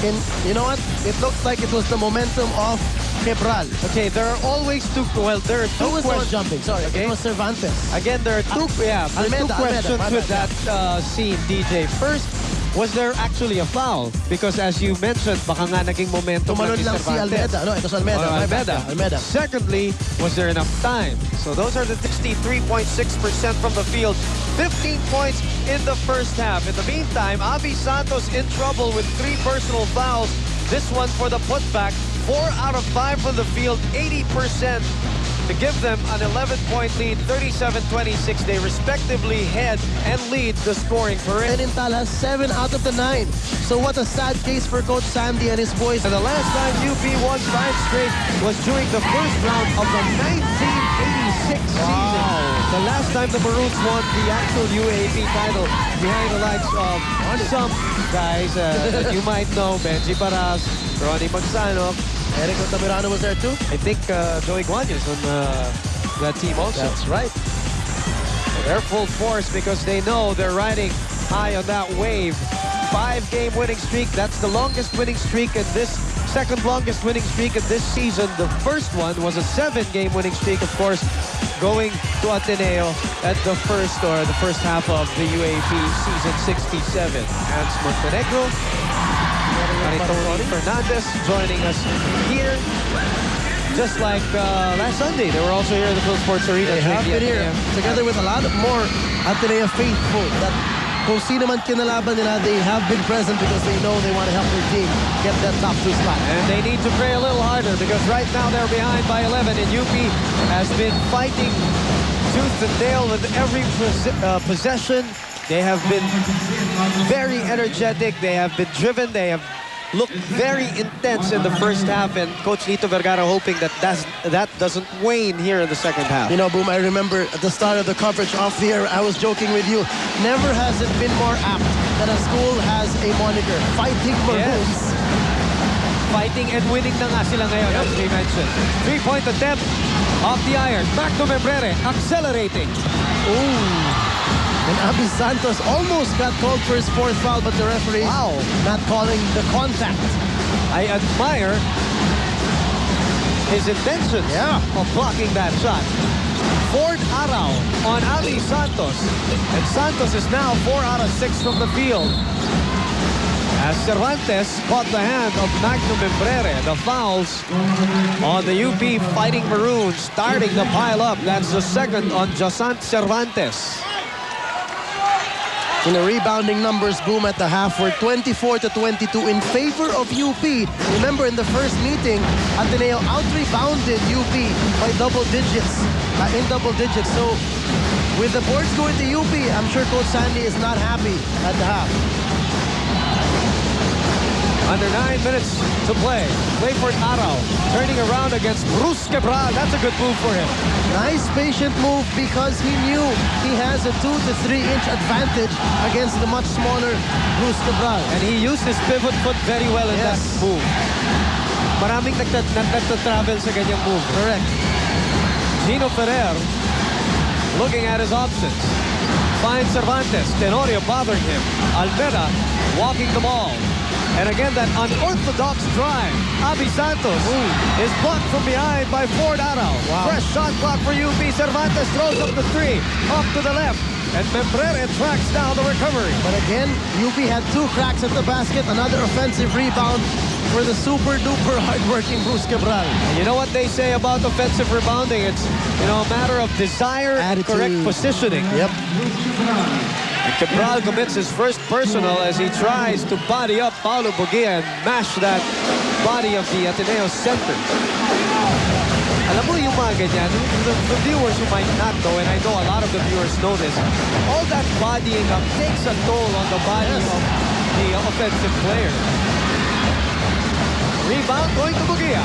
And you know what? It looks like it was the momentum of Quebral. Okay, there are always two. Well, there are two Who was the one questions. jumping? Sorry, Okay. it was Cervantes. Again, there are two. There's two Almeda, questions my with bad, that scene, DJ. First, was there actually a foul? Because as you mentioned, baka nga naging momentum Tumalon lang lang ni si Cervantes. Almeda. No, it was Almeda. Oh, My bad. Almeda. Almeda. Secondly, was there enough time? So those are the 63.6% from the field. 15 points in the first half. In the meantime, Abi Santos in trouble with 3 personal fouls. This one for the putback. 4 out of 5 from the field, 80%. To give them an 11-point lead, 37-26. They respectively head and lead the scoring for it. Benintal has 7 out of the 9. So what a sad case for Coach Sandy and his boys. And the last time UP won 5 straight was during the first round of the 1986 season. The last time the Maroons won the actual UAAP title behind the likes of some guys that you might know, Benji Paras, Ronnie Magsano. Eric Altamirano was there too. I think Joey Guanyo's on that team also. That's right. They're full force because they know they're riding high on that wave. 5-game winning streak. That's the longest winning streak in this second longest winning streak in this season. The first one was a 7-game winning streak, of course, going to Ateneo at the first half of the UAAP season 67. Hans Montenegro, Toti Fernandez joining us here. Just like last Sunday, they were also here at the Phil Sports Arena. They have been here together with a lot more Ateneo faithful that kung sino man kinalaban nila, they have been present because they know they want to help their team get that top 2 spot. And they need to pray a little harder because right now they're behind by 11 and UP has been fighting tooth and nail with every possession. They have been very energetic. They have been driven. They have looked very intense in the first half, and Coach Lito Vergara hoping that doesn't wane here in the second half. You know, Boom, I remember at the start of the coverage off the air, I was joking with you. Never has it been more apt that a school has a moniker, Fighting Maroons. Yes. Fighting and winning na nga sila ngayon, as we mentioned. 3-point attempt off the iron. Magnum Membrere accelerating. Ooh. And Abi Santos almost got called for his 4th foul, but the referee not calling the contact. I admire his intentions of blocking that shot. Fourth araw on Abi Santos. And Santos is now 4 out of 6 from the field. As Cervantes caught the hand of Magnum Membrere. The fouls on the UP Fighting Maroons starting to pile up. That's the second on Josant Cervantes. In the rebounding numbers, Boom, at the half were 24-22 in favor of UP. Remember, in the first meeting, Ateneo out-rebounded UP by double digits, in double digits. So, with the boards going to UP, I'm sure Coach Sandy is not happy at the half. Under 9 minutes to play. Clayford Arao turning around against Bruce Cabral. That's a good move for him. Nice patient move because he knew he has a 2 to 3 inch advantage against the much smaller Bruce Cabral. And he used his pivot foot very well in that move. Maraming nagtatravel sa ganyang move. Correct. Gino Ferrer looking at his options. Finds Cervantes. Tenorio bothering him. Almeda walking the ball. And again, that unorthodox drive. Abi Santos is blocked from behind by Ford Arao. Wow. Fresh shot clock for UP. Cervantes throws up the 3. Off to the left. And Membrere tracks down the recovery. But again, UP had 2 cracks at the basket. Another offensive rebound for the super-duper hardworking Bruce Cabral. You know what they say about offensive rebounding? It's, a matter of desire and correct positioning. Yep. And Cabral commits his first personal as he tries to body up Paulo Bugia and mash that body of the Ateneo center. Alam mo yung mga ganyan, the viewers who might not know, and I know a lot of the viewers know this, all that bodying up takes a toll on the body of the offensive player. Rebound going to Bugia.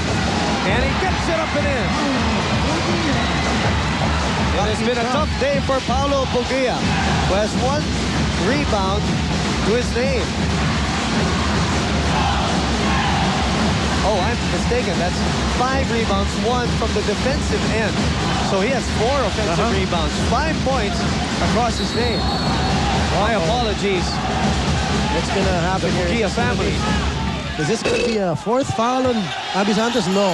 And he gets it up and in. It has been a tough day for Paulo Bugia, who has 1 rebound to his name. Oh, I'm mistaken. That's 5 rebounds, 1 from the defensive end. So he has 4 offensive rebounds, 5 points across his name. My apologies. What's going to happen The here? Bugia family. Is this going to be a 4th foul on Abi Santos? No.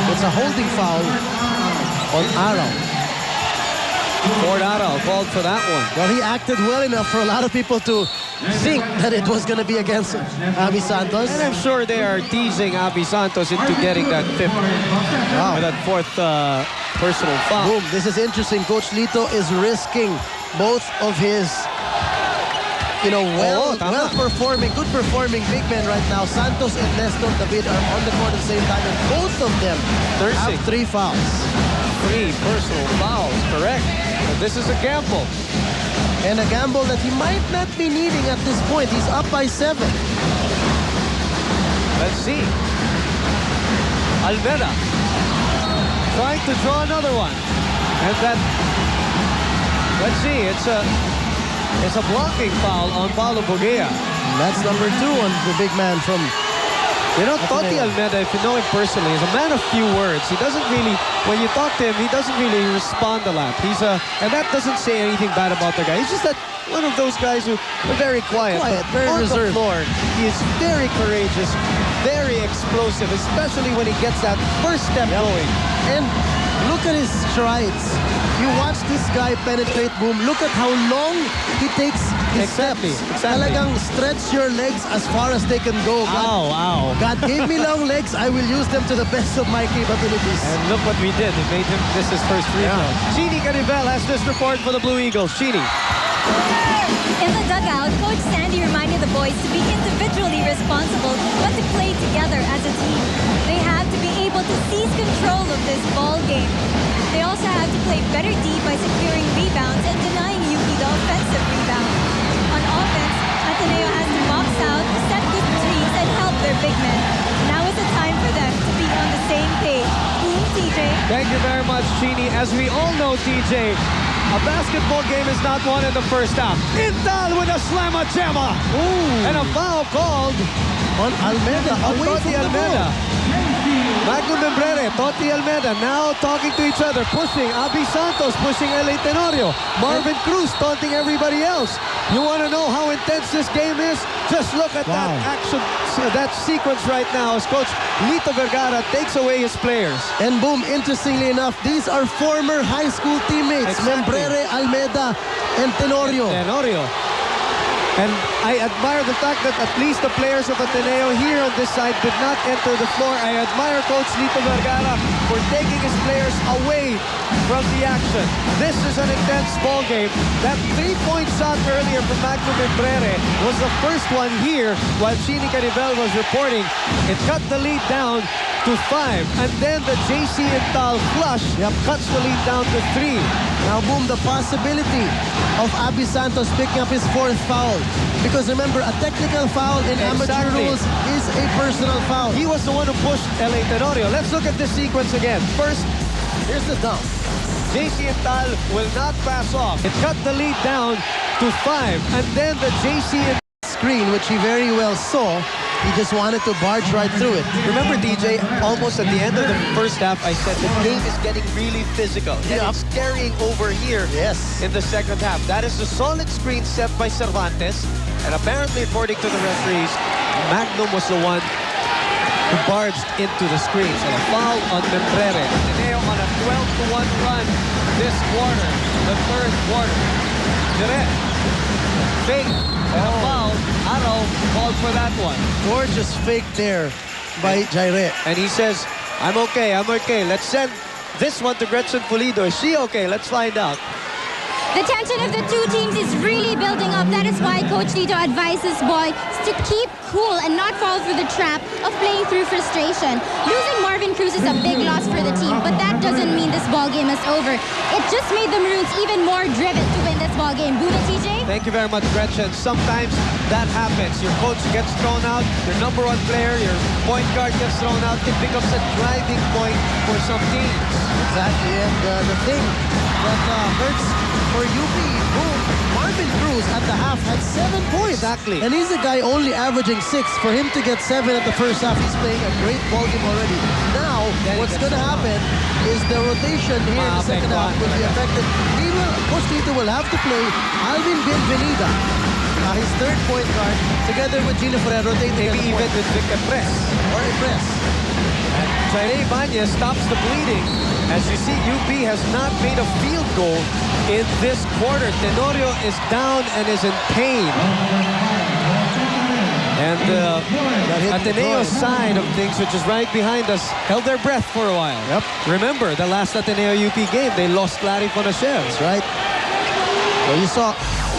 It's a holding foul on Arao. Ford Arao called for that one. Well, he acted well enough for a lot of people to think that it was going to be against Abi Santos. And I'm sure they are teasing Abi Santos into getting that 5th, or that 4th personal foul. Boom, this is interesting. Coach Lito is risking both of his, well-performing, good-performing big men right now. Santos and Nestor David are on the court at the same time, and both of them have 3 fouls. 3 personal fouls, correct. But this is a gamble. And a gamble that he might not be needing at this point. He's up by 7. Let's see. Almeda trying to draw another one. And that, let's see, it's a blocking foul on Paulo Bugia. That's number 2 on the big man from... Toti Almeda, if you know him personally, is a man of few words. He doesn't really, when you talk to him, he doesn't really respond a lot. And that doesn't say anything bad about the guy. He's just that one of those guys who are very quiet, very on reserved. the floor. He is very courageous, very explosive, especially when he gets that first step going. And look at his strides. You watch this guy penetrate, Boom. Look at how long he takes his steps. Talagang stretch your legs as far as they can go. God gave me long legs. I will use them to the best of my capabilities. And look what we did. It made him miss his first free throw. Chini Canibel has this report for the Blue Eagles. Chini. In the dugout, Coach Sandy reminded the boys to be individually responsible, but to play together as a team. They have to be able to seize control of this ball game. They also have to play better D by securing rebounds and denying UP the offensive rebound. On offense, Ateneo has to box out, set good threes, and help their big men. Now is the time for them to be on the same page. Boom, TJ. Thank you very much, Chini. As we all know, TJ, a basketball game is not won in the first half. Intal with a slamma jamma. And a foul called on Almeda. On Toti Almeda. Magnum Membrere, Toti Almeda now talking to each other, pushing Abi Santos, pushing L.A. Tenorio. Marvin Cruz taunting everybody else. You want to know how intense this game is? Just look at that action, that sequence right now as Coach Lito Vergara takes away his players. And Boom, interestingly enough, these are former high school teammates. Membrere, Almeda, and Tenorio. And I admire the fact that at least the players of Ateneo here on this side did not enter the floor. I admire Coach Lito Vergara for taking his players away from the action. This is an intense ball game. That three-point shot earlier from Magnum Membrere was the first one here while Chini Canibel was reporting. It cut the lead down to 5. And then the JC and Tal flush cuts the lead down to 3. Now, boom, the possibility of Abby Santos picking up his 4th foul. Because remember, a technical foul in amateur rules is a personal foul. He was the one who pushed LA Tenorio. Let's look at this sequence again. First, Here's the dunk. JC and Tal will not pass off. It cut the lead down to 5. And then the JC and Screen, which he very well saw. He just wanted to barge right through it. Remember, DJ, almost at the end of the first half, I said the game is getting really physical. And it's carrying over here in the second half. That is a solid screen set by Cervantes. And apparently, according to the referees, Magnum was the one who barged into the screen. So a foul on Membrere. Ateneo on a 12-1 run this quarter, the third quarter. Direct. Fake. And a foul. Araw called for that one. Gorgeous fake there by Jaire. And he says, I'm okay. Let's send this one to Gretchen Pulido. Is she okay? Let's find out. The tension of the two teams is really building up. That is why Coach Lito advises boys to keep cool and not fall through the trap of playing through frustration. Losing Marvin Cruz is a big loss for the team, but that doesn't mean this ball game is over. It just made the Maroons even more driven to win this ball game. Buda, TJ? Thank you very much, Gretchen. Sometimes that happens. Your coach gets thrown out, your number one player, your point guard gets thrown out. It becomes a driving point for some teams. Exactly, and the thing that hurts for UP, boom, Marvin Cruz at the half had 7 points. Exactly. And he's a guy only averaging 6. For him to get 7 at the first half, he's playing a great ball game already. Now, what's going to happen is the rotation here in the second half will be affected. Coach Lito will have to play Alvin Bienvenida, his third point guard, together with Gino Ferrer, rotating. Maybe even with Vic Press. Or Press. And Jaire Ibanez stops the bleeding. As you see, UP has not made a field goal in this quarter. Tenorio is down and is in pain. And Ateneo's side of things, which is right behind us, held their breath for a while. Yep. Remember, the last Ateneo UP game, they lost Larry Fonacher. That's right. So you saw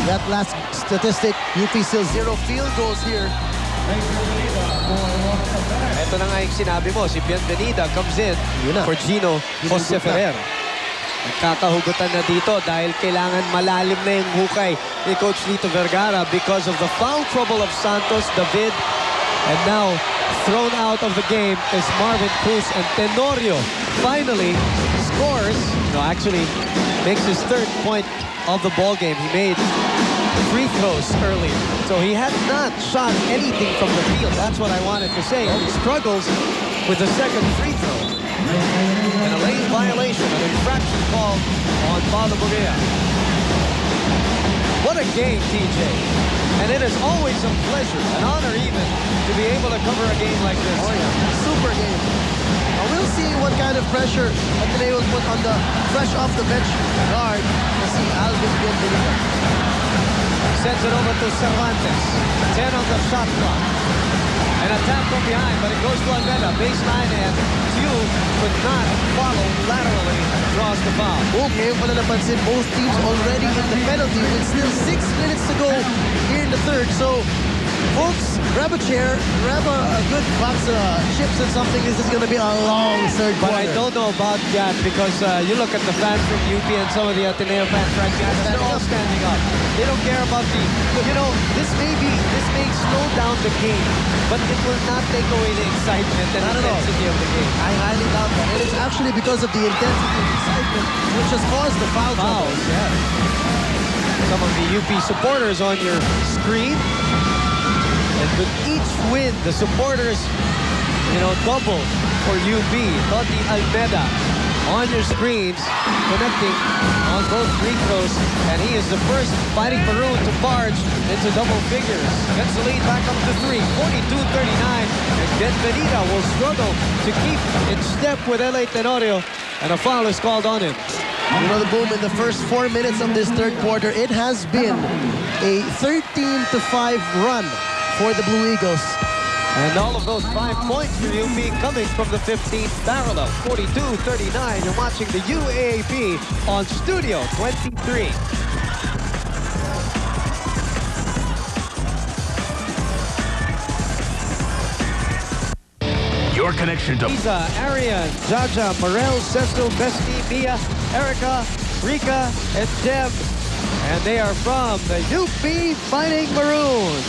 that last statistic, UP still 0 field goals here. Ito na nga yung sinabi mo, si Bienvenida comes in for Gino Jose Ferrer. Nagkakahugutan na dito dahil kailangan malalim na yung hukay ni Coach Lito Vergara because of the foul trouble of Santos, David, and now thrown out of the game is Marvin Cruz, and Tenorio finally scores, actually makes his 3rd point of the ball game. He made free throws earlier. So he had not shot anything from the field. That's what I wanted to say. He struggles with the 2nd free throw. And a lane violation, an infraction call on Paulo Bugea. What a game, TJ. And it is always a pleasure, an honor even, to be able to cover a game like this. Oh yeah, super game. We'll see what kind of pressure Ateneo will put on the fresh off the bench guard. We'll see Alvin Bienvenida. Sends it over to Cervantes. 10 on the shot clock. An attack from behind, but it goes to Almeda. Baseline, and Q could not follow laterally. Draws the foul. Okay, pala napansin, both teams already in the penalty with still 6 minutes to go here in the third. So, folks, grab a chair, grab a good box of chips and something. This is going to be a long third quarter. But I don't know about that because you look at the fans from UP and some of the Ateneo fans right behind us, they're all standing up. They don't care about this may slow down the game, but it will not take away the excitement and intensity of the game. I highly doubt that. And it's actually because of the intensity and excitement which has caused the foul trouble. Yeah. Some of the UP supporters on your screen. And with each win, the supporters, double for UP. Toti Almeda on your screens, connecting on both free throws. And he is the first Fighting Maroon to barge into double figures. Gets the lead back up to 3, 42-39. And Bienvenida will struggle to keep in step with LA Tenorio. And a foul is called on him. You know, the Boom, in the first 4 minutes of this third quarter, it has been a 13-5 run for the Blue Eagles. And all of those 5 points for UP coming from the 15th parallel. 42-39. You're watching the UAAP on Studio 23. Your connection to Isa, Arian, Jaja, Morel, Sesto, Besti, Mia, Erica, Rika, and Jem. And they are from the UP Fighting Maroons.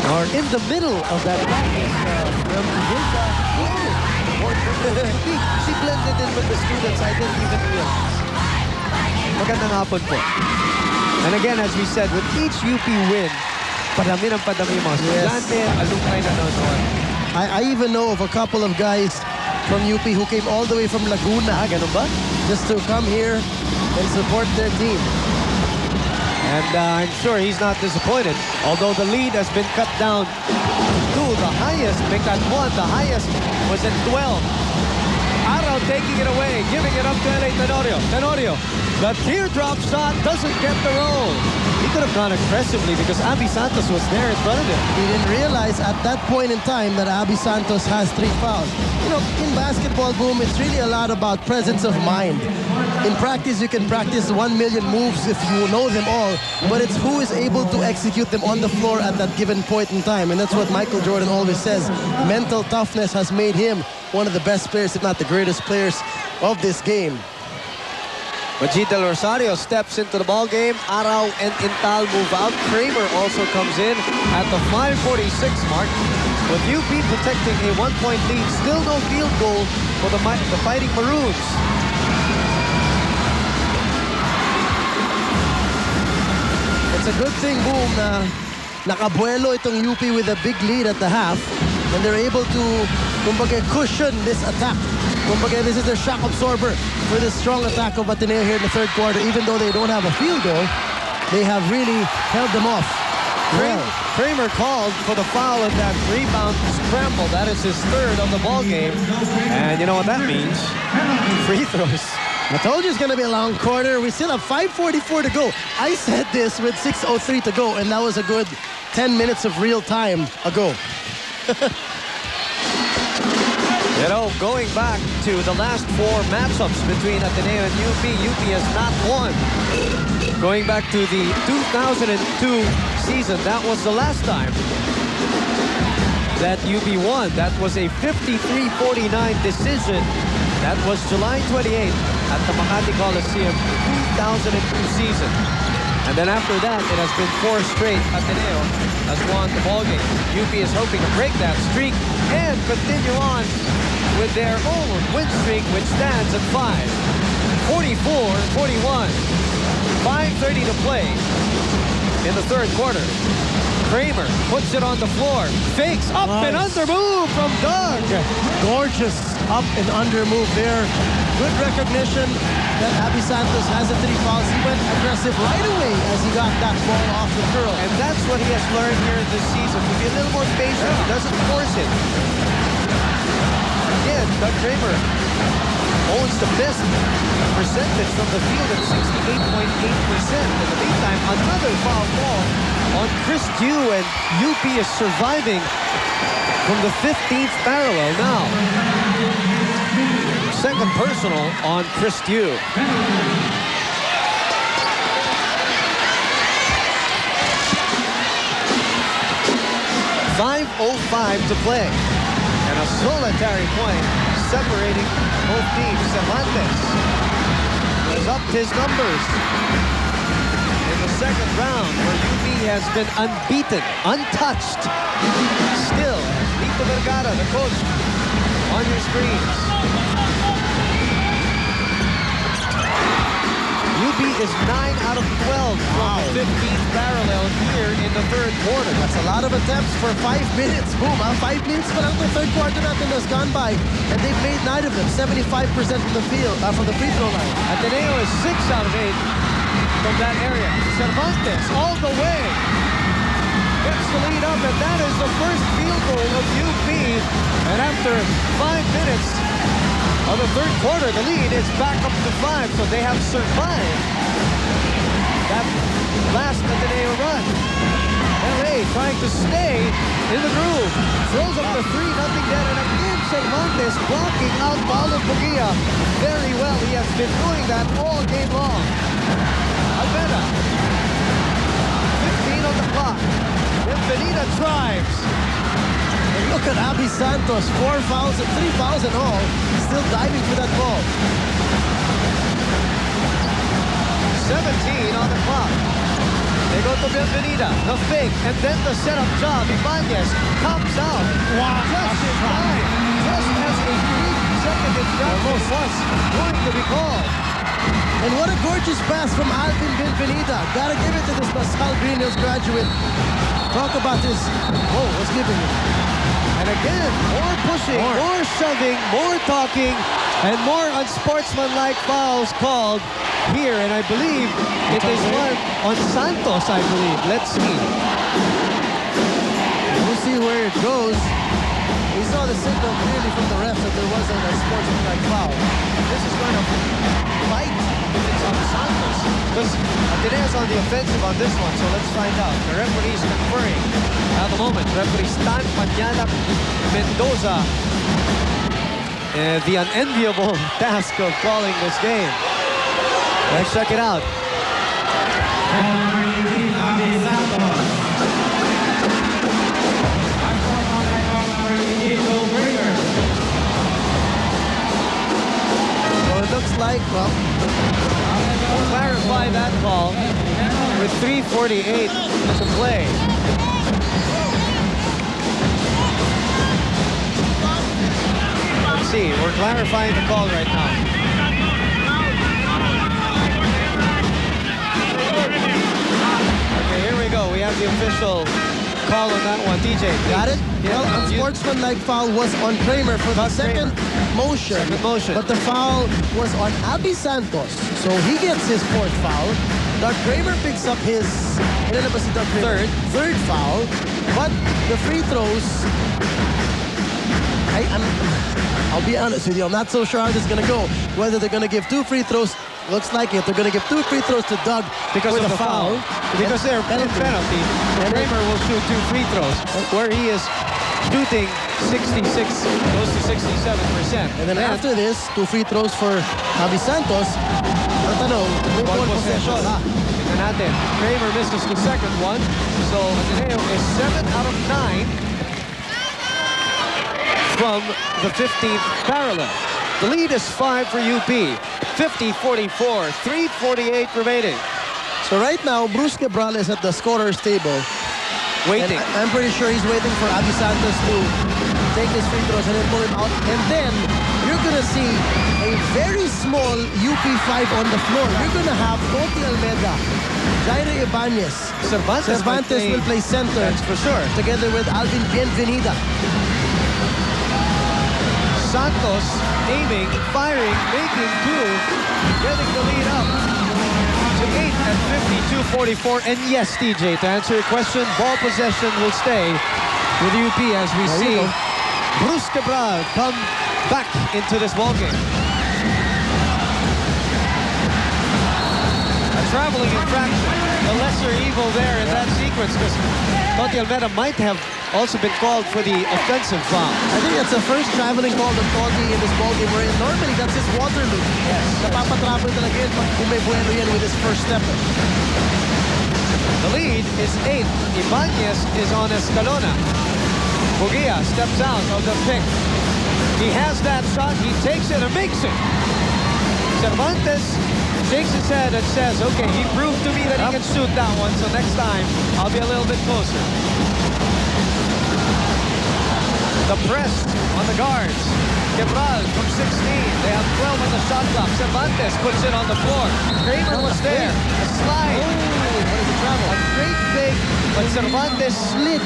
Or in the middle of that practice from Rika. She blended in with the students. I didn't even realize. Magandang hapon po. And again, as we said, with each UP win, padami ng padami mga estudyante, alumni na noon. I even know of a couple of guys from UP who came all the way from Laguna. Ganun ba? Just to come here and support their team. And I'm sure he's not disappointed. Although the lead has been cut down to the highest. Bigtan won. The highest was at 12. Araw taking it away, giving it up to LA Tenorio. Tenorio, the teardrop shot doesn't get the roll. He could have gone aggressively because Abby Santos was there in front of him. He didn't realize at that point in time that Abby Santos has 3 fouls. You know, in basketball, Boom, it's really a lot about presence of mind. In practice, you can practice 1 million moves if you know them all, but it's who is able to execute them on the floor at that given point in time. And that's what Michael Jordan always says. Mental toughness has made him one of the best players, if not the greatest players of this game. Majid Del Rosario steps into the ball game. Araw and Intal move out. Kramer also comes in at the 5:46 mark. With UP protecting a 1-point lead, still no field goal for the Fighting Maroons. It's a good thing, Boom, na nakabuelo itong UP with a big lead at the half, and they're able to, kumbaga, cushion this attack. Kumbaga, this is their shock absorber for this strong attack of Ateneo here in the third quarter. Even though they don't have a field goal, they have really held them off. Kramer called for the foul in that rebound scramble. That is his 3rd of the ball game. And you know what that means? Free throws. I told you it's going to be a long quarter. We still have 5:44 to go. I said this with 6:03 to go, and that was a good 10 minutes of real time ago. You know, going back to the last 4 matchups between Ateneo and UP has not won. Going back to the 2002 season, that was the last time that UP won. That was a 53-49 decision. That was July 28th at the Makati Coliseum 2002 season. And then after that, it has been 4 straight. Ateneo has won the ballgame. UP is hoping to break that streak and continue on with their own win streak, which stands at 5. 44-41. 5:30 to play in the third quarter. Kramer puts it on the floor. Fakes up and under move from Doug. Gorgeous up and under move there. Good recognition that Abby Santos has the 3 fouls. He went aggressive right away as he got that ball off the curl. And that's what he has learned here this season. To be a little more patient. He doesn't force it. Again, Doug Kramer owns the best percentage from the field at 68.8%. In the meantime, another foul ball on Chris Dew, and UP is surviving from the 15th parallel now. Second personal on Chris Dew. 5:05 to play. And a solitary point separating both teams. Cervantes has upped his numbers in the second round, where UP has been unbeaten, untouched. Still, Lito Vergara, the coach, on your screens. UP is 9 out of 12 from the 15th parallel here in the third quarter. That's a lot of attempts for 5 minutes. Boom, 5 minutes pa lang the third quarter natin has gone by, and they've made 9 of them, 75% from the field, from the free throw line. Ateneo is 6 out of 8 from that area. Cervantes all the way. Gets the lead up, and that is the first field goal of UP. And after 5 minutes of the third quarter. The lead is back up to 5, so they have survived that last Ateneo run. LA trying to stay in the groove. Throws up the 3-0 dead, and again Cervantes blocking out Paulo Bugia very well. He has been doing that all game long. Almeda, 15 on the clock. Benvenida drives. And look at Abby Santos, 4 fouls, 3 fouls and all, still diving for that ball. 17 on the clock. They go to Benvenida, the fake, and then the setup job. Ibanez comes out. Wow. Just in time. Just as a 3-second infraction was going to be called. And what a gorgeous pass from Alvin Benvenida. Gotta give it to this LaSalle Green Hills graduate. Talk about this. Oh, what's giving it? And again, more pushing, more shoving, more talking, and more unsportsmanlike fouls called here. And I believe it is one on Santos, I believe. Let's see. We'll see where it goes. We saw the signal clearly from the ref that there wasn't a sportsmanlike foul. This is going to fight if it's on Santos. Because Ateneo's on the offensive on this one, so let's find out. The referee's conferring at the moment. Referee Stan Panyalak Mendoza. The unenviable task of calling this game. Let's check it out. So it looks like, well, We'll clarify that call with 3:48 to play. Let's see, we're clarifying the call right now. Okay, here we go. We have the official call on that one. DJ, got it? Yeah, Well, unsportsmanlike foul was on Kramer for the second motion. Second motion. But the foul was on Abby Santos. So he gets his 4th foul. Doug Kramer picks up his third foul. But the free throws, I'll be honest with you, I'm not so sure how this is going to go. Whether they're going to give 2 free throws, looks like it. They're going to give 2 free throws to Doug because of the foul. Because they're penalty. And Kramer will shoot 2 free throws, where he is shooting 66, close to 67%. And then after this, 2 free throws for Abby Santos. Ateneo, may ball possession. Tignan natin. Kramer misses the second one. So Ateneo is 7 out of 9 from the 15th parallel. The lead is 5 for UP. 50-44, 3:48 remaining. So right now, Bruce Cabral is at the scorer's table. Waiting. And I'm pretty sure he's waiting for Abby Santos to take his free throws and then pull it out. And then you're going to see a very small UP5 on the floor. You're going to have Toti Almeda, Jairo Ibanez. Cervantes will play center. That's for sure. Together with Alvin Benvenida. Santos aiming, firing, making 2, getting the lead up to 8 at 52-44. And yes, DJ, to answer your question, ball possession will stay with UP as we see Bruce Cabral come back into this ballgame. A traveling infraction, the lesser evil there in that sequence, because Toti Almeda might have also been called for the offensive foul. I think that's the first traveling call of Toti in this ballgame where normally that's his Waterloo. Yes. Napapatrapo talaga yan pag bumebuelo yan with his first step. The lead is 8. Ibanez is on Escalona. Bugia steps out of the pick. He has that shot. He takes it and makes it. Cervantes shakes his head and says, okay, he proved to me that he can shoot that one, so next time I'll be a little bit closer. The press on the guards. Cabral from 16. They have 12 on the shot clock. Cervantes puts it on the floor. Kramer was there. A slide. What is the travel? A great fake, but Cervantes slid.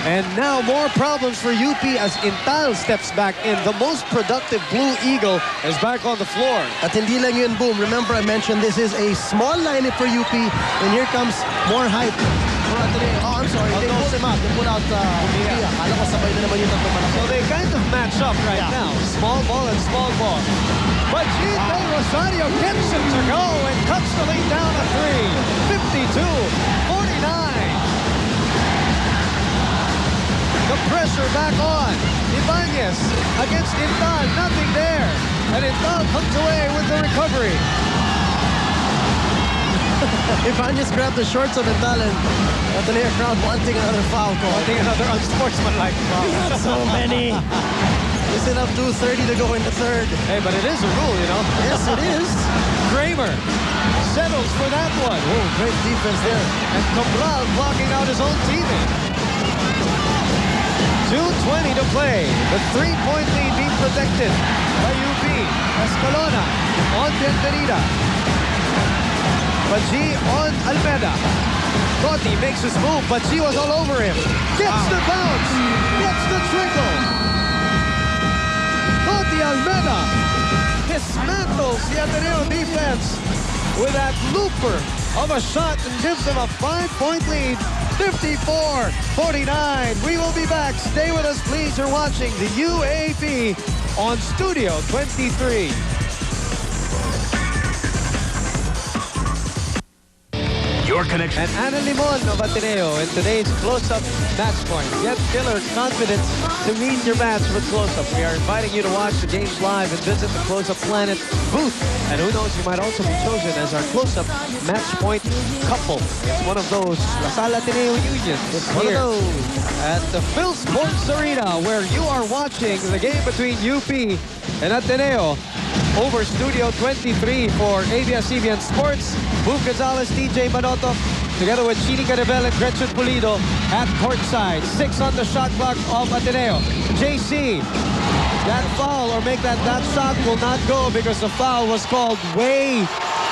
And now more problems for UP as Intal steps back in. The most productive Blue Eagle is back on the floor. At hindi lang yun, Boom. Remember I mentioned this is a small lineup for UP, and here comes more hype for Ateneo. Oh, I'm sorry. They pulled him out. They pulled out Bumia. Akala ko sabay na naman yung tatlong malaki. So they kind of match up right Yeah. now. Small ball and small ball. But Gene Del Rosario gets it to go and cuts the lead down to 3. 52-49. The pressure back on. Ibanez against Intal. Nothing there. And Intal comes away with the recovery. Ibanez grabbed the shorts of Intal and Ateneo crowd wanting another foul call. Wanting another unsportsmanlike foul. Not so many. They still have 2:30 to go in the third. Hey, but it is a rule, you know. Yes, it is. Kramer settles for that one. Oh, great defense there. And Cabral blocking out his own teammate. 2:20 to play. The three-point lead being protected by UP. Escalona on Bienvenida. Baji on Almeda. Toti makes his move, but she was all over him. Gets the bounce. Gets the trickle. Toti Almeda dismantles the Ateneo defense with that looper of a shot and gives them a 5-point lead. 54-49. We will be back. Stay with us, please. You're watching the UAAP on Studio 23. Your connection. And Ana Limon of Ateneo in today's close-up match point. Get killer confidence to meet your match with close-up. We are inviting you to watch the games live and visit the Close-Up Planet booth. And who knows, you might also be chosen as our close-up match point couple. It's one of those La Salle Ateneo Union this One of year those. at the Phil Sports Arena, where you are watching the game between UP and Ateneo over Studio 23 for ABS-CBN Sports. Boom Gonzalez, TJ Manoto, together with Chini Carabel and Gretchen Pulido at courtside. 6 on the shot clock of Ateneo. JC, that foul or make that shot will not go because the foul was called way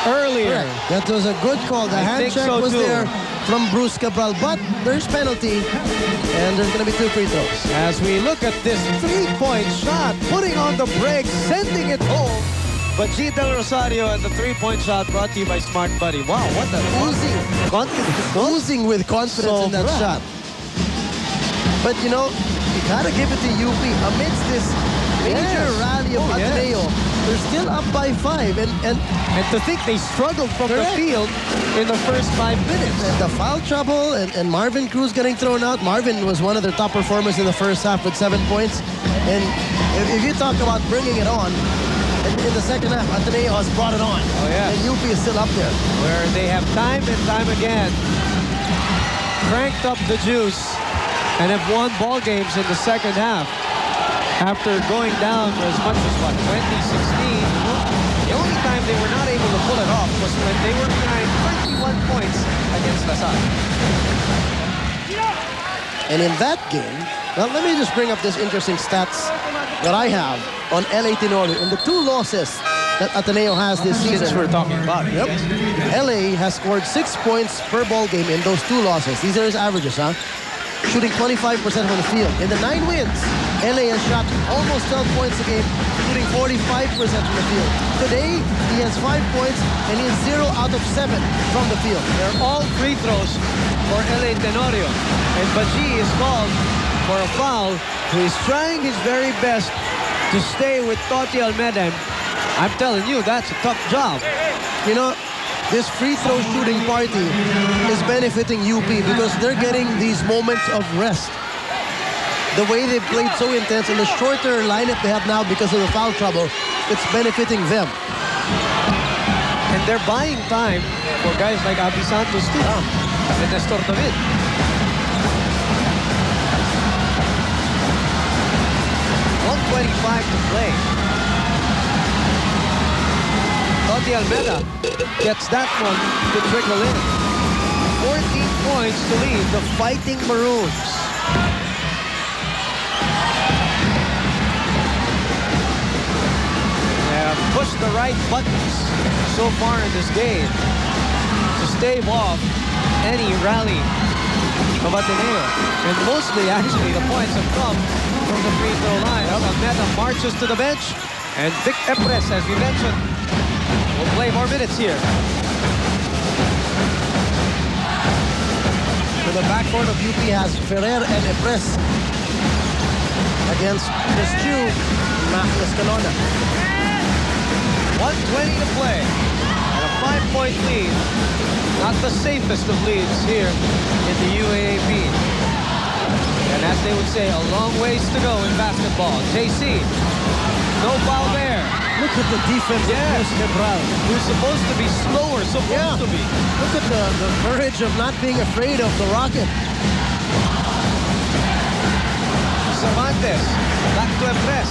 earlier. That was a good call. The hand think check so was too. there from Bruce Cabral, but there's penalty, and there's going to be 2 free throws. As we look at this three-point shot, putting on the brakes, sending it home. But G. Del Rosario and the three-point shot brought to you by Smart Buddy. Wow, what a Oozing with confidence in that Sobra. shot. But you know, you gotta give it to UP amidst this major rally of Ateneo. They're still up by 5, and to think they struggled from the Correct. field in the first 5 minutes. and the foul trouble and Marvin Cruz getting thrown out. Marvin was one of their top performers in the first half with 7 points. And if you talk about bringing it on, in the second half, Ateneo has brought it on. Oh, yeah. And UP is still up there. Where they have time and time again cranked up the juice and have won ball games in the second half. After going down as much as, 2016, the only time they were not able to pull it off was when they were behind 21 points against La Salle. And in that game, well, let me just bring up this interesting stats that I have on LA Tenorio. In the 2 losses that Ateneo has this Since season, we're talking about it. Yep. Yes. LA has scored 6 points per ball game in those 2 losses. These are his averages, huh? Shooting 25% from the field. In the 9 wins, LA has shot almost 12 points a game, shooting 45% from the field. Today, he has 5 points and he is 0 out of 7 from the field. They're all free throws for LA Tenorio. And Baji is called for a foul. He's trying his very best to stay with Toti Almeda. I'm telling you, that's a tough job. You know, this free throw shooting party is benefiting UP because they're getting these moments of rest. The way they played so intense and the shorter lineup they have now because of the foul trouble, it's benefiting them. And they're buying time for guys like Abby Santos too. And Nestor David. .125 to play. Toti Almeda gets that one to trickle in. 14 points to lead the Fighting Maroons. They have pushed the right buttons so far in this game to stave off any rally of Ateneo. And mostly, actually, the points have come from the free throw line. Almeda marches to the bench, and Vic Epres, as we mentioned, will play more minutes here. The the backcourt of UP has Ferrer and Epres against Chris Chu, Magnus Calona. 1:20 to play. And a 5-point lead. Not the safest of leads here in the UAAP. And as they would say, a long ways to go in basketball. JC, no foul there. Look at the defense of Cruz Cabral. Who's supposed to be slower, supposed to be. Look at the courage of not being afraid of the rocket. Cervantes, back to Epres.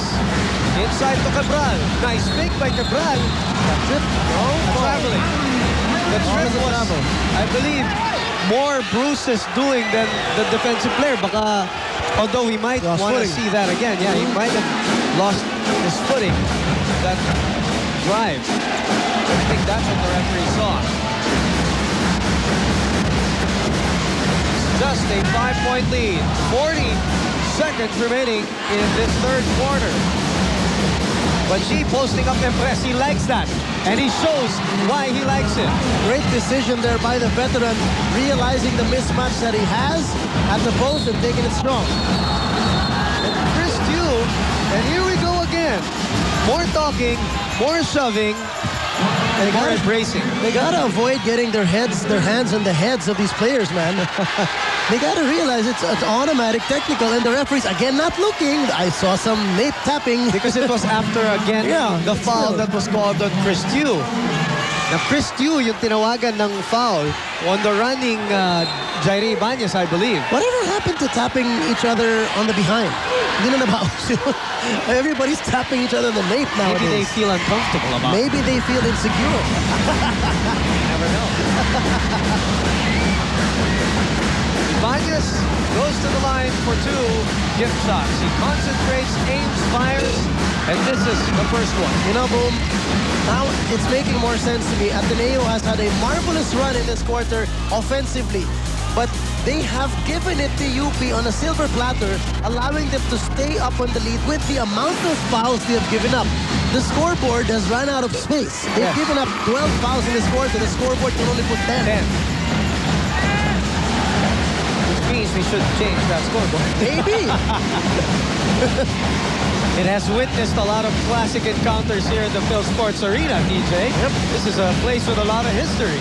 Inside to Cabral. Nice fake by Cabral. That's it. Traveling. The trip was, I believe, more Bruce is doing than the defensive player. Baka, although he might want to see that again. Yeah, he might have lost his footing. That drive. I think that's what the referee saw. Just a 5-point lead. 40 seconds remaining in this third quarter. But G posting up Epres. He likes that. And he shows why he likes it. Great decision there by the veteran, realizing the mismatch that he has at the post and taking it strong. And Chris Dew, and here we go again. More talking, more shoving, and more embracing. They gotta avoid getting their hands in the heads of these players, man. They gotta realize it's automatic technical, and the referees again not looking. I saw some late tapping because it was after again the foul that was called on Chris Dew. Now Chris Dew yung tinawagan ng foul on the running Jairi Ibanez, I believe. Whatever happened to tapping each other on the behind? Hindi na nabawas. Everybody's tapping each other in the nape nowadays. Maybe they feel uncomfortable about it. Maybe they feel insecure. You never know. Ibanez goes to the line for 2 gift shots. He concentrates, aims, fires, and this is the first one. You know, Boom, now it's making more sense to me. Ateneo has had a marvelous run in this quarter offensively, but they have given it to UP on a silver platter, allowing them to stay up on the lead with the amount of fouls they have given up. The scoreboard has run out of space. They've given up 12 fouls in this quarter. The scoreboard can only put 10. Which means we should change that scoreboard. Maybe. It has witnessed a lot of classic encounters here at the Phil Sports Arena, TJ. Yep. This is a place with a lot of history.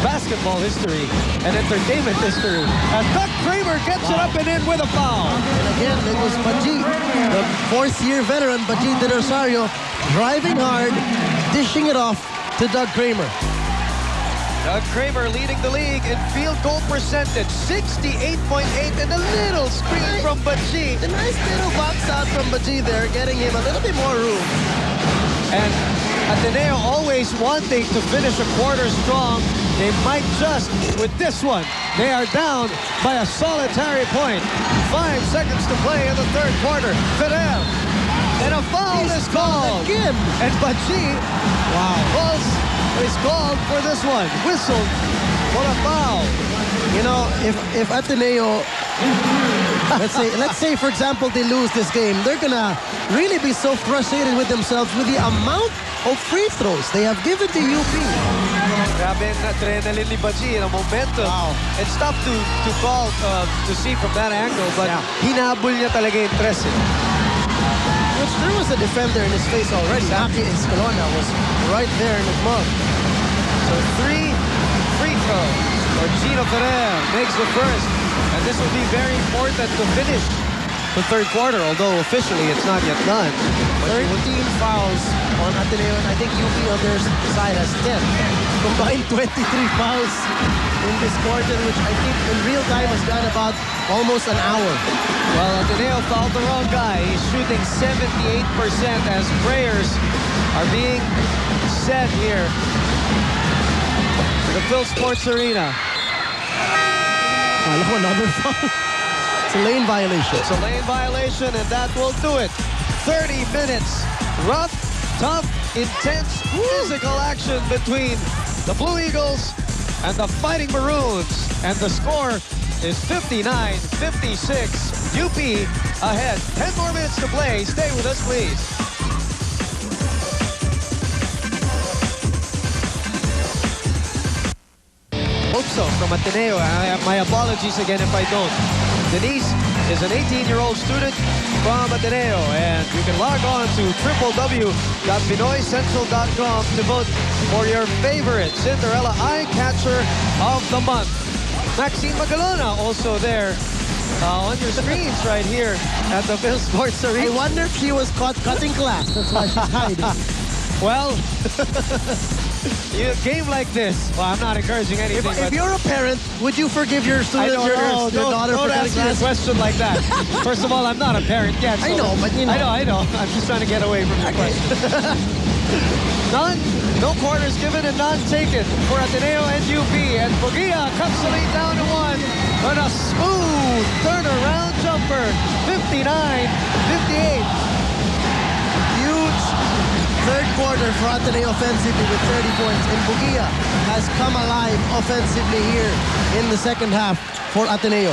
Basketball history and entertainment history. As Doug Kramer gets it up and in with a foul. And again, it was Baji, the fourth-year veteran, Baji de Rosario, driving hard, dishing it off to Doug Kramer. Doug Kramer leading the league in field goal percentage, 68.8, and a little screen from Baji. A nice little box out from Baji there, getting him a little bit more room. And Ateneo always wanting to finish a quarter strong. They might just with this one. They are down by a solitary point. 5 seconds to play in the third quarter. Ferrer. And a foul is called. Again. And Baji is called for this one. Whistled for a foul. You know, if Ateneo, let's say for example they lose this game, they're gonna really be so frustrated with themselves with the amount of free throws they have given to UP. Grabe na adrenaline ni Baji, a momentum. Wow. It's tough to call, to see from that angle, but hinabol niya talaga yung tres. Which there was a defender in his face already. Aki Escalona was right there in his mug. So 3 free throws for Gino Ferrer makes the first. And this will be very important to finish the third quarter, although officially it's not yet done. 13 fouls on Ateneo, and I think UP on their side has 10. Combined 23 fouls in this quarter, which I think in real time has gone about almost an hour. Well, Ateneo fouled the wrong guy. He's shooting 78% as prayers are being said here at the Phil Sports Arena. Another foul. It's a lane violation. It's a lane violation, and that will do it. 30 minutes. Rough, tough, intense, physical action between the Blue Eagles and the Fighting Maroons. And the score is 59-56. UP ahead. 10 more minutes to play. Stay with us, please. hope so, from Ateneo. My apologies again if I don't. Denise is an 18-year-old student from Ateneo, and you can log on to www.pinoycentral.com to vote for your favorite Cinderella Eye Catcher of the Month. Maxine Magalona also there on your screens right here at the Phil Sports Arena. I wonder if she was caught cutting class. That's why she's hiding. Well, a game like this, well, I'm not encouraging anything. If you're a parent, would you forgive your student, your daughter for cutting ask me a class? question like that. First of all, I'm not a parent yet. So I know, but you know. I know. I'm just trying to get away from your question. No quarters given and none taken for Ateneo and UP. And Bugia cuts the lead down to 1 on a smooth turnaround jumper. 59-58. Huge third quarter for Ateneo offensively with 30 points. And Bugia has come alive offensively here in the second half for Ateneo.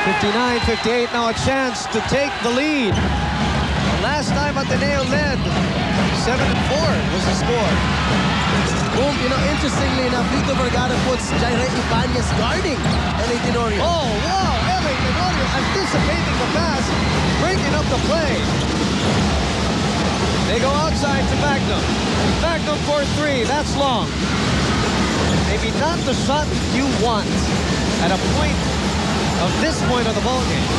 59-58, now a chance to take the lead. The last time Ateneo led, 7-4 was the score. Boom, interestingly enough, Lito Vergara puts Jaire Ibanez guarding L.A. Tenorio. Oh, wow, L.A. Tenorio anticipating the pass, breaking up the play. They go outside to Magnum. Magnum for 3, that's long. Maybe not the shot you want at a point of this point of the ballgame.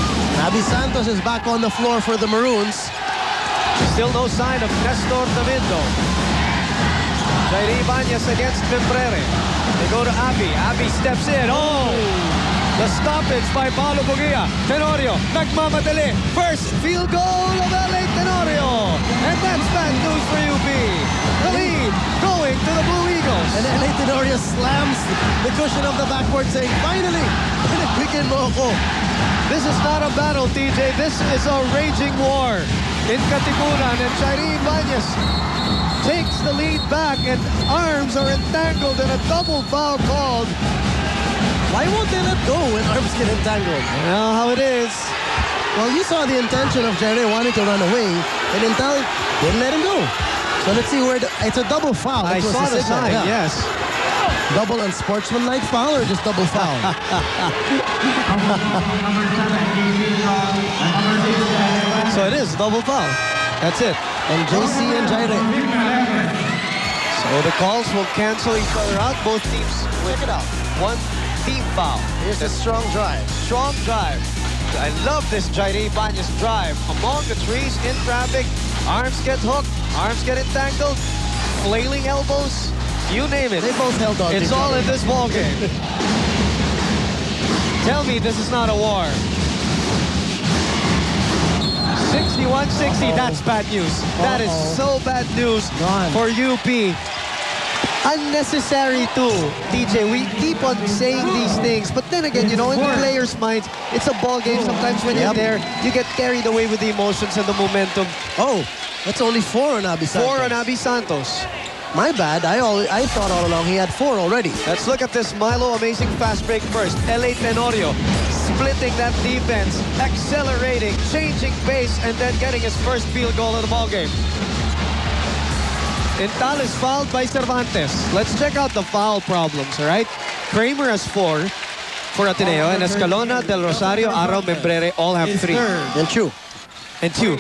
Abby Santos is back on the floor for the Maroons. Still no sign of Nestor Davido. Jair Ibanez against Membrere. They go to Abby. Abby steps in. Oh! The stoppage by Paulo Bugia. Tenorio, nagmamadali. First field goal of L.A. Tenorio. And that's bad news for UP. The lead going to the Blue Eagles. And L.A. Tenorio slams the cushion of the backboard saying, finally, pinagpigin mo ako. This is not a battle, TJ. This is a raging war in Katipunan. And Jair Ibanez takes the lead back, and arms are entangled in a double foul called. Why won't they let go when arms get entangled? You know how it is. Well, you saw the intention of Jaire wanting to run away, and Intel didn't let him go. So let's see where it's a double foul. I saw the sign, yes. Double unsportsmanlike foul or just double foul? So it is double foul. That's it. And JC and Jaire. So the calls will cancel each other out. Both teams Check it out. one team foul. Here's a strong drive. Strong drive. I love this Jair Ibanez drive. Among the trees, in traffic, arms get hooked, arms get entangled, flailing elbows, you name it. They both held on. It's all in this ball game. Tell me this is not a war. 61-60, that's bad news. That is so bad news for UP. Unnecessary too, TJ. We keep on saying these things, but then again, in the players' minds, it's a ball game. Sometimes when you're there, you get carried away with the emotions and the momentum. Oh, that's only 4 on Abby Santos. 4 on Abby Santos. My bad. I thought all along he had 4 already. Let's look at this Milo amazing fast break first. L.A. Tenorio splitting that defense, accelerating, changing pace, and then getting his first field goal of the ball game. Intal is fouled by Cervantes. Let's check out the foul problems, all right? Kramer has 4 for Ateneo, and Escalona, Del Rosario, Arao, Membrere all have 3. And 2. And 2.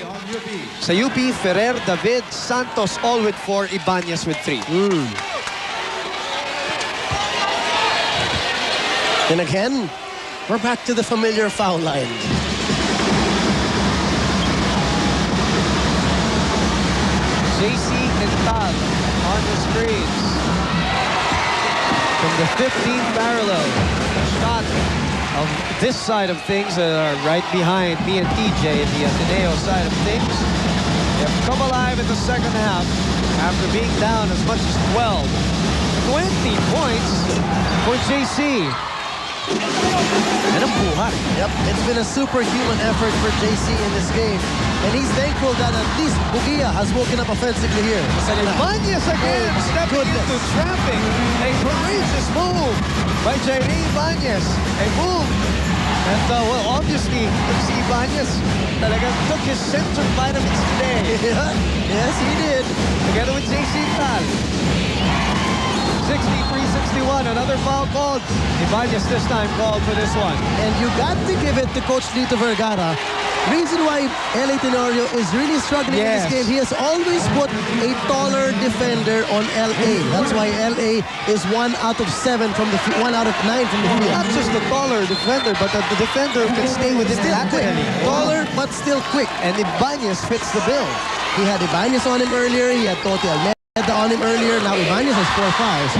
Sa UP, Ferrer, David, Santos all with 4, Ibanez with 3. And again, we're back to the familiar foul line. JC Intal on the screens. From the 15th parallel, a shot of this side of things that are right behind me and TJ, the Ateneo side of things. They have come alive in the second half after being down as much as 12. 20 points for JC. And a buhay. Yep, it's been a superhuman effort for JC in this game. And he's thankful that at least Bugia has woken up offensively here. Ibanez again stepping into traffic. A courageous move by Jair Ibanez. A move. And well, obviously, si Ibanez talagang took his central vitamins today. Yes, he did. Together with JC Tal. 63-61. another foul called. Ibanez this time called for this one. And you got to give it to Coach Lito Vergara. Reason why LA Tenorio is really struggling in this game, he has always put a taller defender on LA. That's why LA is 1 out of 7 from the 1 out of 9 from the field. Not just the taller defender, but the defender who can stay within laterally. Taller, but still quick. And Ibanez fits the bill. He had Ibanez on him earlier. He had Toti Almeda on him earlier. Now Ibanez has 4 fouls.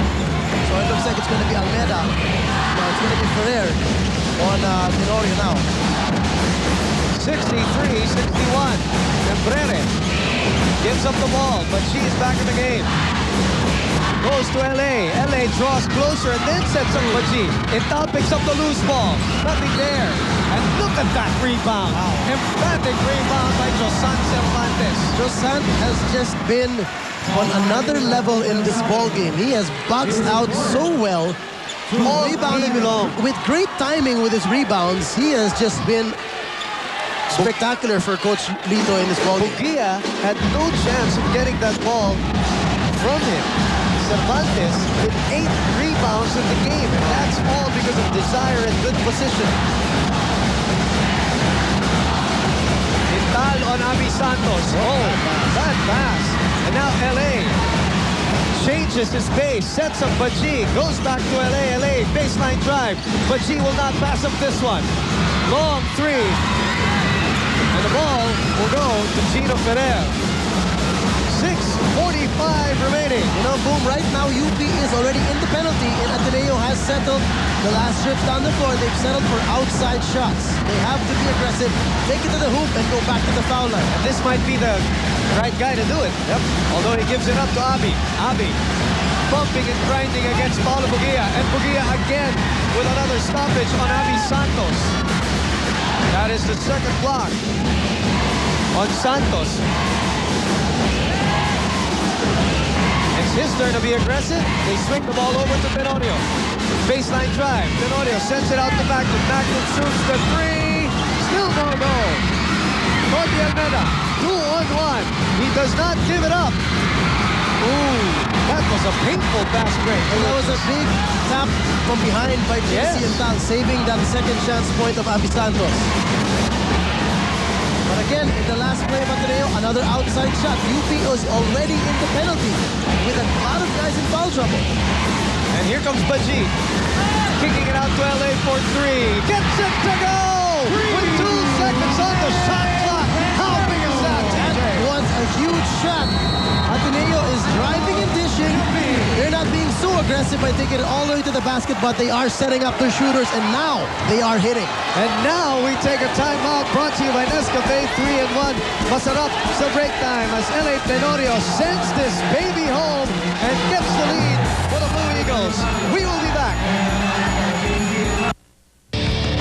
So it looks like it's going to be Almeda. Now it's going to be Ferrer on Tenorio now. 63-61. Membrere gives up the ball, but she's back in the game. Goes to LA. LA draws closer and then sets up Baji. Intal picks up the loose ball. Nothing there. And look at that rebound. Wow. Emphatic rebound by Josan Cervantes. Josan has just been on another level in this ball game. He has boxed out so well. Rebounding with great timing with his rebounds. He has just been spectacular for Coach Lito in this ball game. Bugia had no chance of getting that ball from him. Cervantes with 8 rebounds in the game, and that's all because of desire and good position. Intal on Abi Santos. Oh, bad pass. And now LA changes his pace, sets up Baji, goes back to LA, baseline drive. Baji will not pass up this one. Long 3. And the ball will go to Gino Ferrer. 6:45 remaining. You know, Boom, right now UP is already in the penalty and Ateneo has settled the last trips down the floor. They've settled for outside shots. They have to be aggressive, take it to the hoop and go back to the foul line. And this might be the right guy to do it. Yep. Although he gives it up to Abi. Abi bumping and grinding against Paulo Bugia. And Bugia again with another stoppage on Abi Santos. That is the second block on Santos. It's his turn to be aggressive. They swing the ball over to Tenorio. Baseline drive. Tenorio sends it out the back. Magnum shoots the 3. Still no go. Toti Almeda, 2-on-1. He does not give it up. Ooh, that was a painful pass break. And that was a big tap from behind by JC Intal, saving that second chance point of Abi Santos. But again, in the last play of Ateneo, another outside shot. UP was already in the penalty with a lot of guys in foul trouble. And here comes Baji. Kicking it out to LA for 3. Gets it to go! With 2 seconds on the shot clock. How big is that, TJ? That was a huge shot. Ateneo is driving and dishing. They're not being so aggressive by taking it all the way to the basket, but they are setting up their shooters, and now they are hitting. And now we take a timeout brought to you by Nescafe 3-in-1. Masarap sa break time as LA Tenorio sends this baby home and gets the lead for the Blue Eagles. We will be back.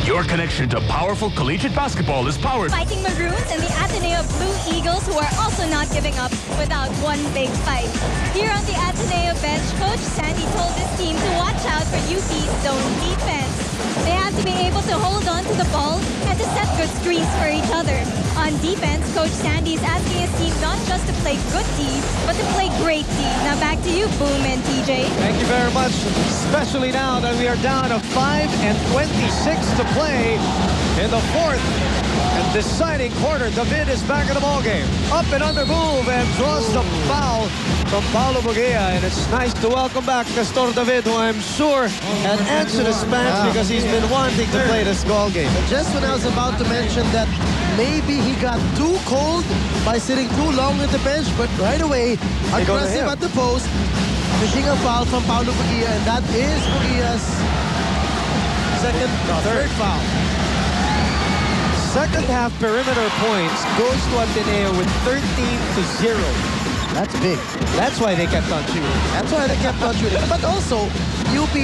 Your connection to powerful collegiate basketball is powered. Fighting Maroons and the Ateneo Blue Eagles, who are also not giving up without one big fight. Here on the Ateneo bench, Coach Sandy told his team to watch out for UP's zone defense. They have to be able to hold on to the ball and to set good screens for each other. On defense, Coach Sandy is asking his team not just to play good D, but to play great D. Now back to you, Boom and TJ. Thank you very much, especially now that we are down to 5 and 26 to play in the 4th and deciding quarter. David is back in the ballgame. Up and under move and draws the foul from Paulo Bugia. And it's nice to welcome back Castor David, who I'm sure had answered his pants because he's been wanting to play this ball game. Just when I was about to mention that maybe he got too cold by sitting too long at the bench, but right away, aggressive at the post, fishing a foul from Paulo Bugia, and that is Bugia's third foul. Second half perimeter points goes to Ateneo with 13-0. That's big. That's why they kept on shooting. That's why they kept on shooting. But also, UP,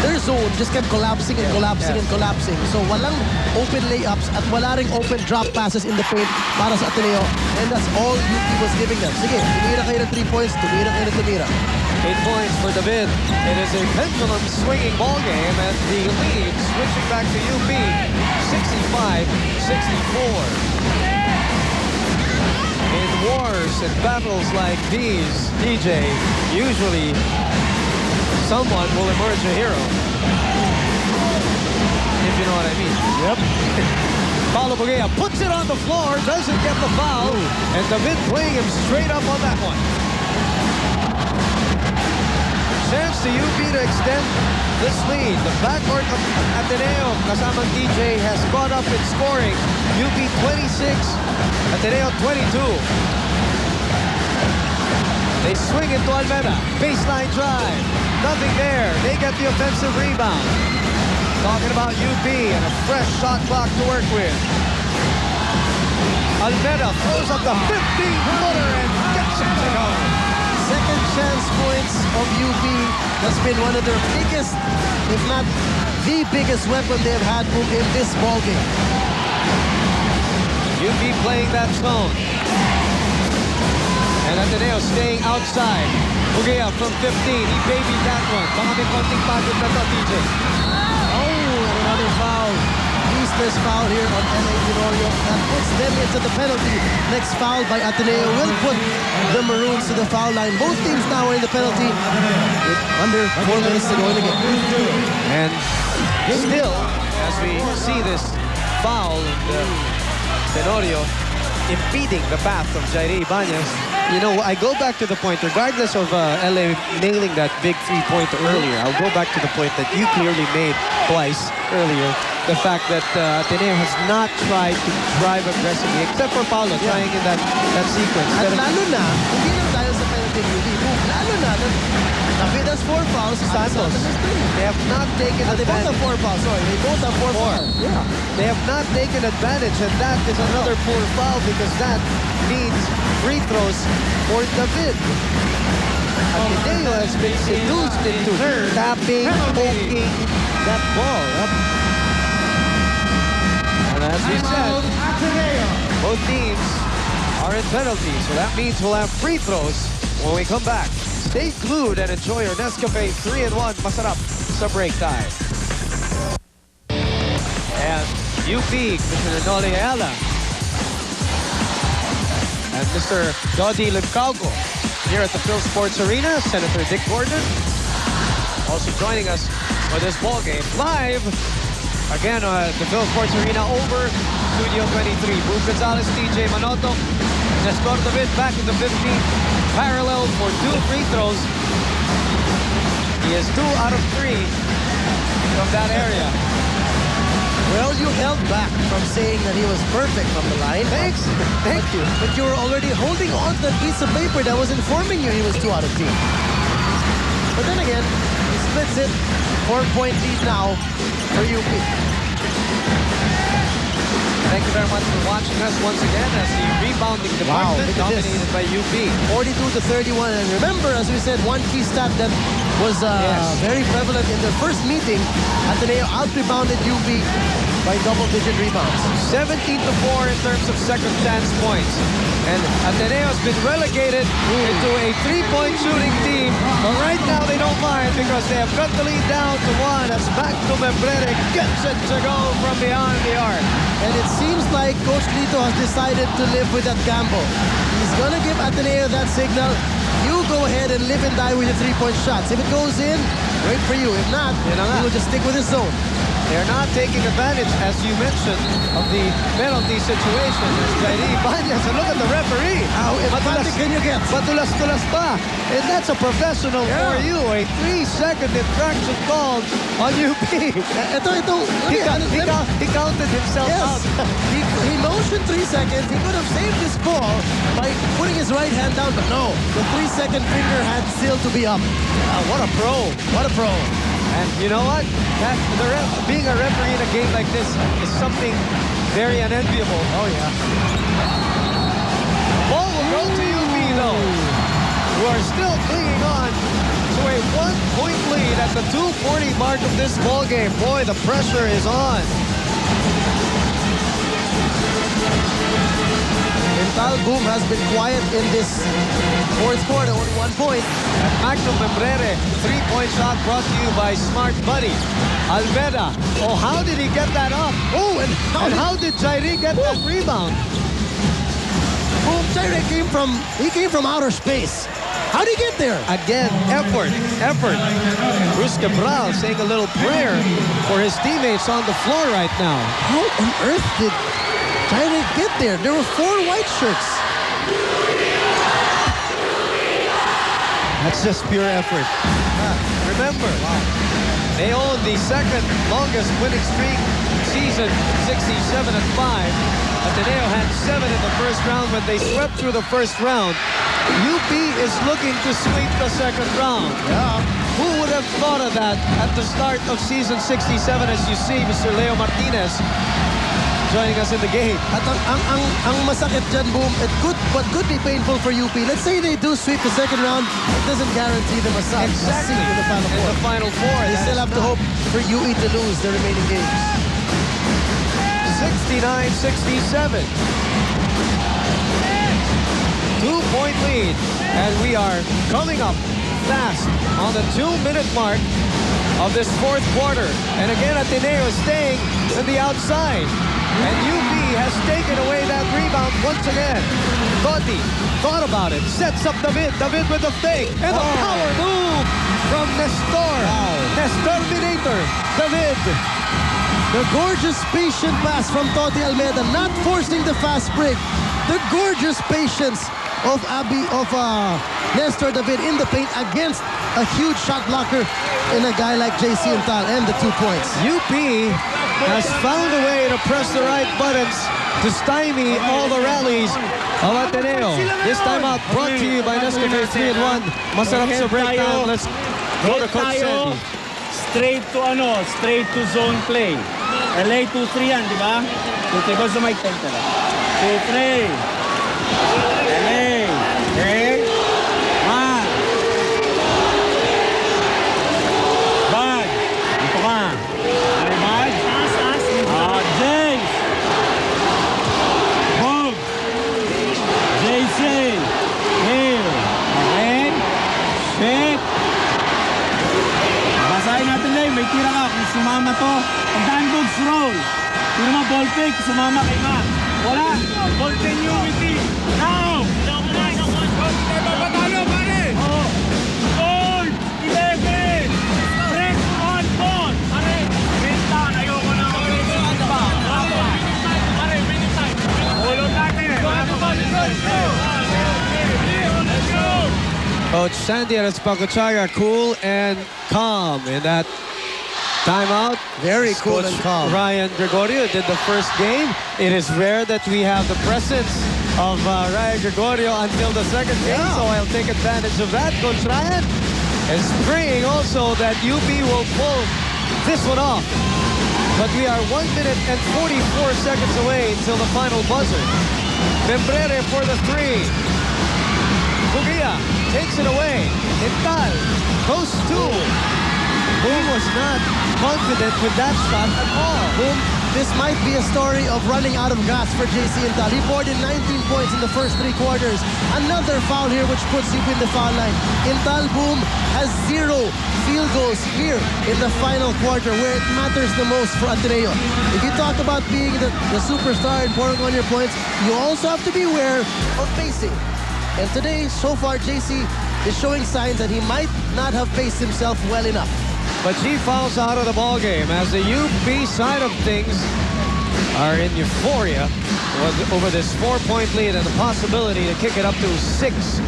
their zone just kept collapsing and collapsing and collapsing. So walang open layups at wala ring open drop passes in the paint para sa Ateneo. And that's all UP was giving them. Sige, tumira kayo ng 3 points, tumira kayo ng tumira. 8 points for David. It is a pendulum swinging ball game, and the lead switching back to UP, 65-64. In wars and battles like these, DJ, usually someone will emerge a hero. If you know what I mean. Yep. Paulo Bugea puts it on the floor, doesn't get the foul, and David playing him straight up on that one. Chance to UP to extend this lead. The backcourt of Ateneo, kasamang DJ, has caught up in scoring. UP 26, Ateneo 22. They swing it to Almeda. Baseline drive. Nothing there. They get the offensive rebound. Talking about UP and a fresh shot clock to work with. Almeda throws up the 15-footer and gets it to go. Second chance points of UP has been one of their biggest, if not the biggest weapon they've had in this ballgame. UP playing that zone. And Ateneo staying outside. Bugea from 15. He babied that one. Baka may konting pagod na to, TJ. Oh, and another foul. Useless foul here on LA Tenorio. That puts them into the penalty. Next foul by Ateneo will put the Maroons to the foul line. Both teams now are in the penalty with under 4 minutes to go in the game. And still, as we see this foul, Tenorio impeding the path of Jairi Ibanez. You know, I go back to the point, regardless of LA nailing that big three-pointer earlier, I'll go back to the point that you clearly made twice earlier. The fact that Ateneo has not tried to drive aggressively, except for Paulo trying in that sequence. At lalo na, hindi lang dahil sa penalty UP, lalo na, David has 4 fouls, Santos. They have not taken they both advantage. have 4 fouls, sorry. They both have 4 fouls. Yeah. They have not taken advantage, and that is another poor foul because that means free throws for David. Ateneo has been seduced into tapping, poking that ball. And as we said, both teams are in penalties, so that means we'll have free throws when we come back. Stay glued and enjoy your Nescafe 3-in-1 Masarap sa break time. And UP, Commissioner Noli Ayala, and Mr. Dodi Limcaugo here at the Phil Sports Arena. Senator Dick Gordon also joining us for this ball game live again at the Phil Sports Arena over Studio 23. Boog Gonzalez, TJ Manoto, Nestor David back in the 15th parallel for 2 free throws. He is 2 out of 3 from that area. Well, you held back from saying that he was perfect from the line. Thanks. Thank you. But you were already holding on to that piece of paper that was informing you he was 2 out of 3. But then again, he splits it. 4-point lead now for UP. Thank you very much for watching us once again as the rebounding department dominated by UP. 42-31. And remember, as we said, one key stat that was very prevalent in their first meeting, Ateneo out-rebounded UP by double-digit rebounds. 17-4 in terms of second chance points. And Ateneo has been relegated into a 3-point shooting team. But right now they don't mind because they have cut the lead down to 1 as Magno Membrere gets it to go from beyond the arc. And it seems like Coach Lito has decided to live with that gamble. He's going to give Ateneo that signal. You go ahead and live and die with your 3-point shots. If it goes in, great for you. If not, he will just stick with his zone. They're not taking advantage, as you mentioned, of the penalty situation. As Jairi Ibanez, and look at the referee. How emphatic can you get? Matulas-tulas pa. And that's a professional for you. A 3-second infraction called on UP. He counted himself out. He motioned 3 seconds. He could have saved this ball by putting his right hand down, but no. The 3-second finger had still to be up. What a pro. What a pro. And you know what? Being a referee in a game like this is something very unenviable. Oh, yeah. Ball will go to UP, though, who are still clinging on to a 1-point lead at the 2:40 mark of this ball game. Boy, the pressure is on. Mental Boom has been quiet in this fourth quarter, only 1 point. And Magno Membrere, 3-point shot brought to you by Smart Buddy. Almeda, oh, how did he get that up? Oh, and how did Jairi get that rebound? Boom, Jairi came from outer space. How do you get there? Again, effort. Bruce Cabral saying a little prayer for his teammates on the floor right now. How on earth did China get there? There were 4 white shirts. That's just pure effort. Remember, they own the second longest winning streak season, 67-5. Ateneo had 7 in the first round when they swept through the first round. UP is looking to sweep the second round. Yeah. Who would have thought of that at the start of season 67? As you see, Mr. Leo Martinez joining us in the game. At ang masakit dyan, Boom, what could be painful for UP. Let's say they do sweep the second round, it doesn't guarantee them a seat in the Final Four. In the Final Four. They still have to hope for UE to lose the remaining games. 69-67. 2-point lead. And we are coming up fast on the 2-minute mark of this fourth quarter. And again, Ateneo is staying to the outside. And UP has taken away that rebound once again. Toti thought about it. Sets up David. David with the fake. And the power move from Nestor. Nestorminator. David. The gorgeous patient pass from Toti Almeda, not forcing the fast break. The gorgeous patience of Nestor David in the paint against a huge shot blocker in a guy like JC Intal, and the 2 points. UP has found a way to press the right buttons to stymie all the rallies of Ateneo. This time out brought to you by Nescafe 3-in-1. Masarap sa breakdown. Let's go to Coach Sandy. Straight to zone play. LA 2-3 yan, di ba? 2-3, basta may 10 ka na. 2-3. LA. Okay? Man. Bad. Dito ka. Ano bad? James. Bob. JC. Hill. Okay? Shit. Basahin natin lang, may tira ka kung sumama to. Tandaan goods roll. Kung naman ball fake, sumama kay Ma. Wala. Ball continuity. Now! Patalo, pare! Oh. Goal! 11! Press on ball! Pare, minta. Ayoko na ako. Pare, minta. Ulot natin. Let's go! Coach Sandy Pakuchaga, cool and calm in that timeout. Very cool Coach and calm. Ryan Gregorio did the first game. It is rare that we have the presence of Ryan Gregorio until the second game, so I'll take advantage of that. Coach Ryan is praying also that UP will pull this one off. But we are 1 minute and 44 seconds away until the final buzzer. Membrere for the 3. Bugia takes it away. Intal goes 2. Boom was not confident with that shot at all. Boom, this might be a story of running out of gas for JC Intal. He poured in 19 points in the first 3 quarters. Another foul here which puts him in the foul line. Intal, Boom, has 0 field goals here in the final quarter where it matters the most for Ateneo. If you talk about being the superstar and pouring on your points, you also have to be aware of pacing. And today, so far, JC is showing signs that he might not have paced himself well enough. But she fouls out of the ball game as the UP side of things are in euphoria over this 4-point lead and the possibility to kick it up to 6.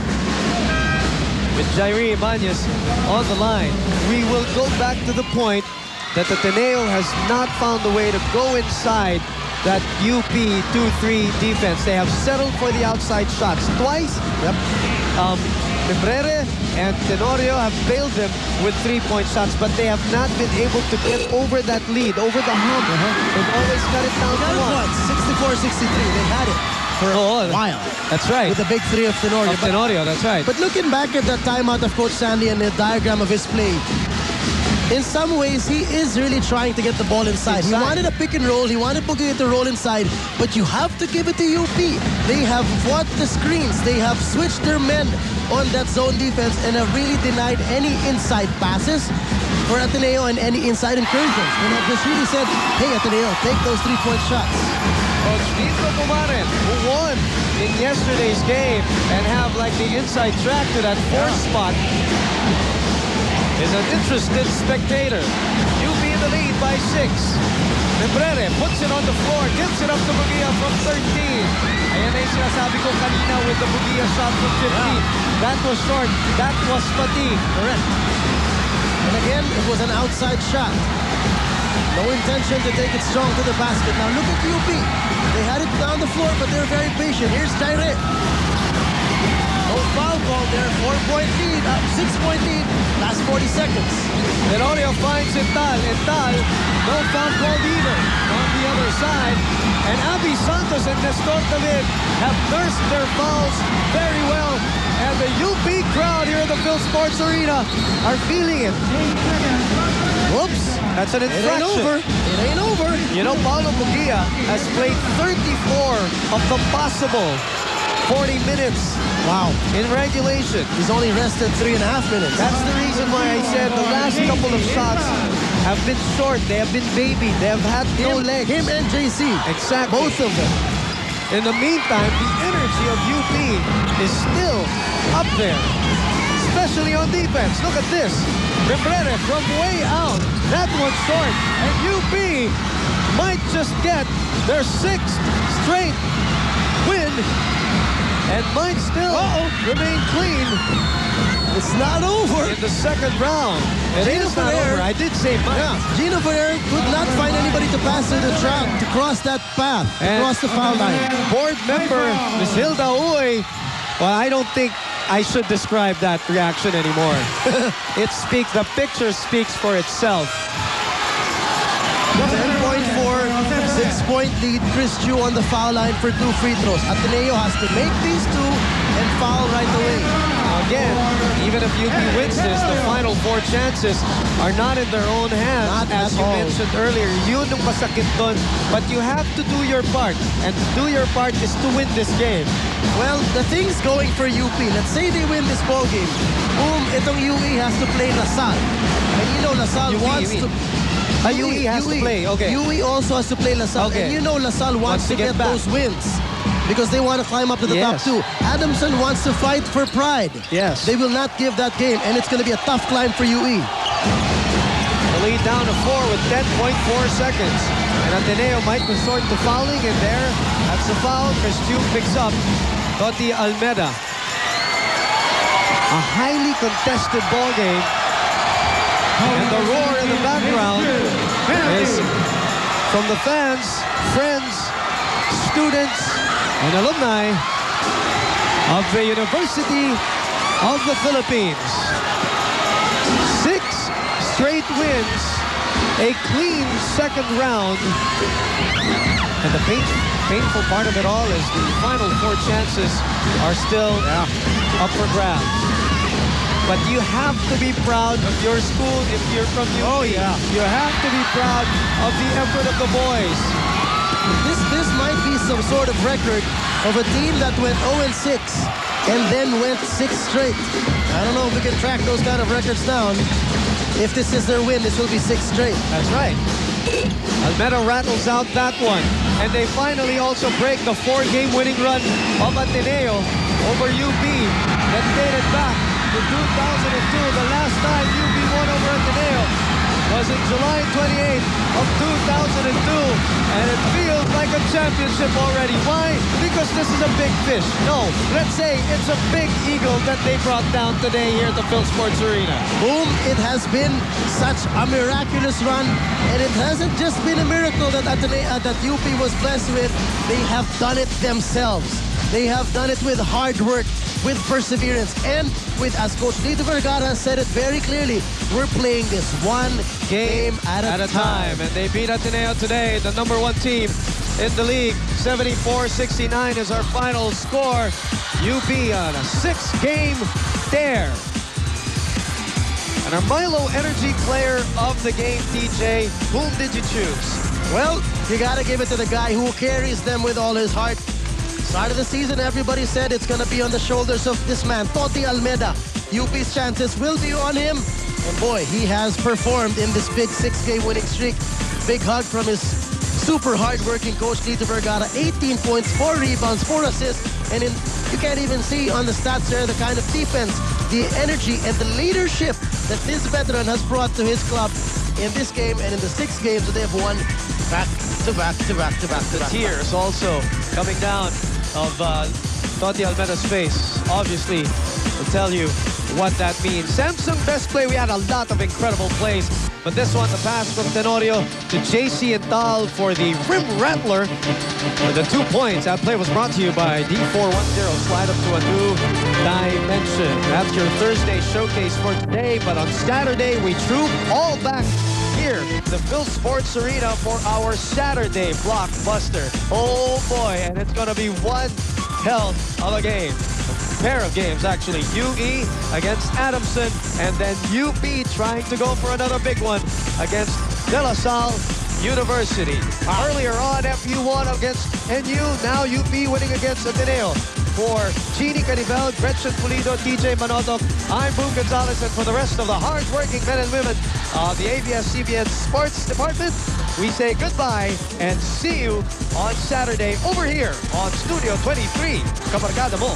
With Jairi Ibanez on the line, we will go back to the point that Ateneo has not found a way to go inside that UP 2-3 defense. They have settled for the outside shots twice. Yep. Membrere and Tenorio have bailed them with 3-point shots, but they have not been able to get over that lead, over the hump. They've always cut it down to 1. 64-63. They had it for a while. That's right. With the big 3 of Tenorio. Tenorio, that's right. But looking back at the timeout of Coach Sandy and the diagram of his play, in some ways, he is really trying to get the ball inside. He wanted a pick and roll. He wanted Bugia to roll inside. But you have to give it to UP. They have fought the screens. They have switched their men on that zone defense and have really denied any inside passes for Ateneo and any inside incursions. And have just really said, hey, Ateneo, take those 3-point shots. Coach Dito Pumaren, who won in yesterday's game and have like the inside track to that fourth spot is an interested spectator. UP in the lead by 6. Membrere puts it on the floor, gives it up to Bugia from 13. Ayan na yung sinasabi ko kanina with the Bugia shot from 15. That was short. That was fatigue. Correct. And again, it was an outside shot. No intention to take it strong to the basket. Now look at UP. They had it down the floor, but they're very patient. Here's Jaire. No foul call there. 4-point lead, 6-point lead. Last 40 seconds. Tenorio finds Intal. Intal, no foul called either. On the other side, and Abby Santos and Nestor David have nursed their fouls very well. And the UP crowd here at the Phil Sports Arena are feeling it. Whoops, that's an infraction. It ain't over. It ain't over. You know, Paulo Bugia has played 34 of the possible 40 minutes. Wow. In regulation. He's only rested 3.5 minutes. That's the reason why I said the last couple of shots have been short. They have been baby. They have had no legs. Him and JC. Exactly. Both of them. In the meantime, the energy of UP is still up there, especially on defense. Look at this. Membrere from way out. That one's short. And UP might just get their 6th straight win and might still remain clean. It's not over. In the second round. It is not over. I did say might. Yeah. Gino Ferrer could not find anybody to pass to the trap, to cross that path, to cross the foul line. Board member, Ms. Hilda Uy, well, I don't think I should describe that reaction anymore. The picture speaks for itself. 10.4, 6-point lead. Chris Chu on the foul line for 2 free throws. Ateneo has to make these 2 and foul right away. Again, even if UP wins this, the final 4 chances are not in their own hands. Not as you mentioned earlier. Yun yung masakit dun. But you have to do your part. And to do your part is to win this game. Well, the thing's going for UP. Let's say they win this ball game. Boom, itong UE has to play LaSalle. And you know LaSalle wants to... UE has to play, okay. UE also has to play LaSalle. Okay. And you know LaSalle wants to get those wins because they want to climb up to the top 2. Adamson wants to fight for pride. Yes. They will not give that game, and it's going to be a tough climb for UE. The lead down to 4 with 10.4 seconds. And Ateneo might resort to fouling, and there, that's the foul. Chris Chu picks up Toti Almeda. A highly contested ball game. And the roar in the background is from the fans, friends, students, and alumni of the University of the Philippines. 6 straight wins, a clean second round. And the painful part of it all is the final 4 chances are still up for grabs. But you have to be proud of your school if you're from UP. Oh, yeah. You have to be proud of the effort of the boys. This might be some sort of record of a team that went 0-6 and then went 6 straight. I don't know if we can track those kind of records down. If this is their win, this will be 6 straight. That's right. Almeda rattles out that one. And they finally also break the 4-game winning run of Ateneo over UP that dated back to 2002. The last time UP won over Ateneo was in July 28th of 2002. And it feels like a championship already. Why? Because this is a big fish. No, let's say it's a big eagle that they brought down today here at the Phil Sports Arena. Boom, it has been such a miraculous run. And it hasn't just been a miracle that that UP was blessed with. They have done it themselves. They have done it with hard work, with perseverance, and with, as Coach Lito Vergara said it very clearly, we're playing this one game at a time. And they beat Ateneo today, the #1 team in the league. 74-69 is our final score. UP on a 6-game tear. And our Milo Energy player of the game, TJ, whom did you choose? Well, you gotta give it to the guy who carries them with all his heart. Start of the season, everybody said it's going to be on the shoulders of this man, Toti Almeda. UP's chances will be on him. And boy, he has performed in this big 6-game winning streak. Big hug from his super hard-working coach, Lito Vergara. 18 points, 4 rebounds, 4 assists, And you can't even see on the stats there the kind of defense, the energy, and the leadership that this veteran has brought to his club in this game and in the 6 games that they've won back to back to back to back to back. Tears also coming down of Toti Almeda's face, obviously, to tell you what that means. Samsung best play, we had a lot of incredible plays, but this one, the pass from Tenorio to JC and Tal for the rim rattler for the 2 points. That play was brought to you by D410. Slide up to a new dimension. That's your Thursday showcase for today, but on Saturday we troop all back here, the Phil Sports Arena, for our Saturday blockbuster. Oh boy, and it's gonna be one hell of a game. Pair of games, actually. UE against Adamson, and then UP trying to go for another big one against De La Salle University. Earlier on, FU won against NU, now UP winning against Ateneo. For Jeannie Canibel, Gretchen Pulido, TJ Manotok, I'm Boom Gonzalez, and for the rest of the hard-working men and women of the ABS-CBN Sports Department, we say goodbye and see you on Saturday over here on Studio 23. Kabarkada mo.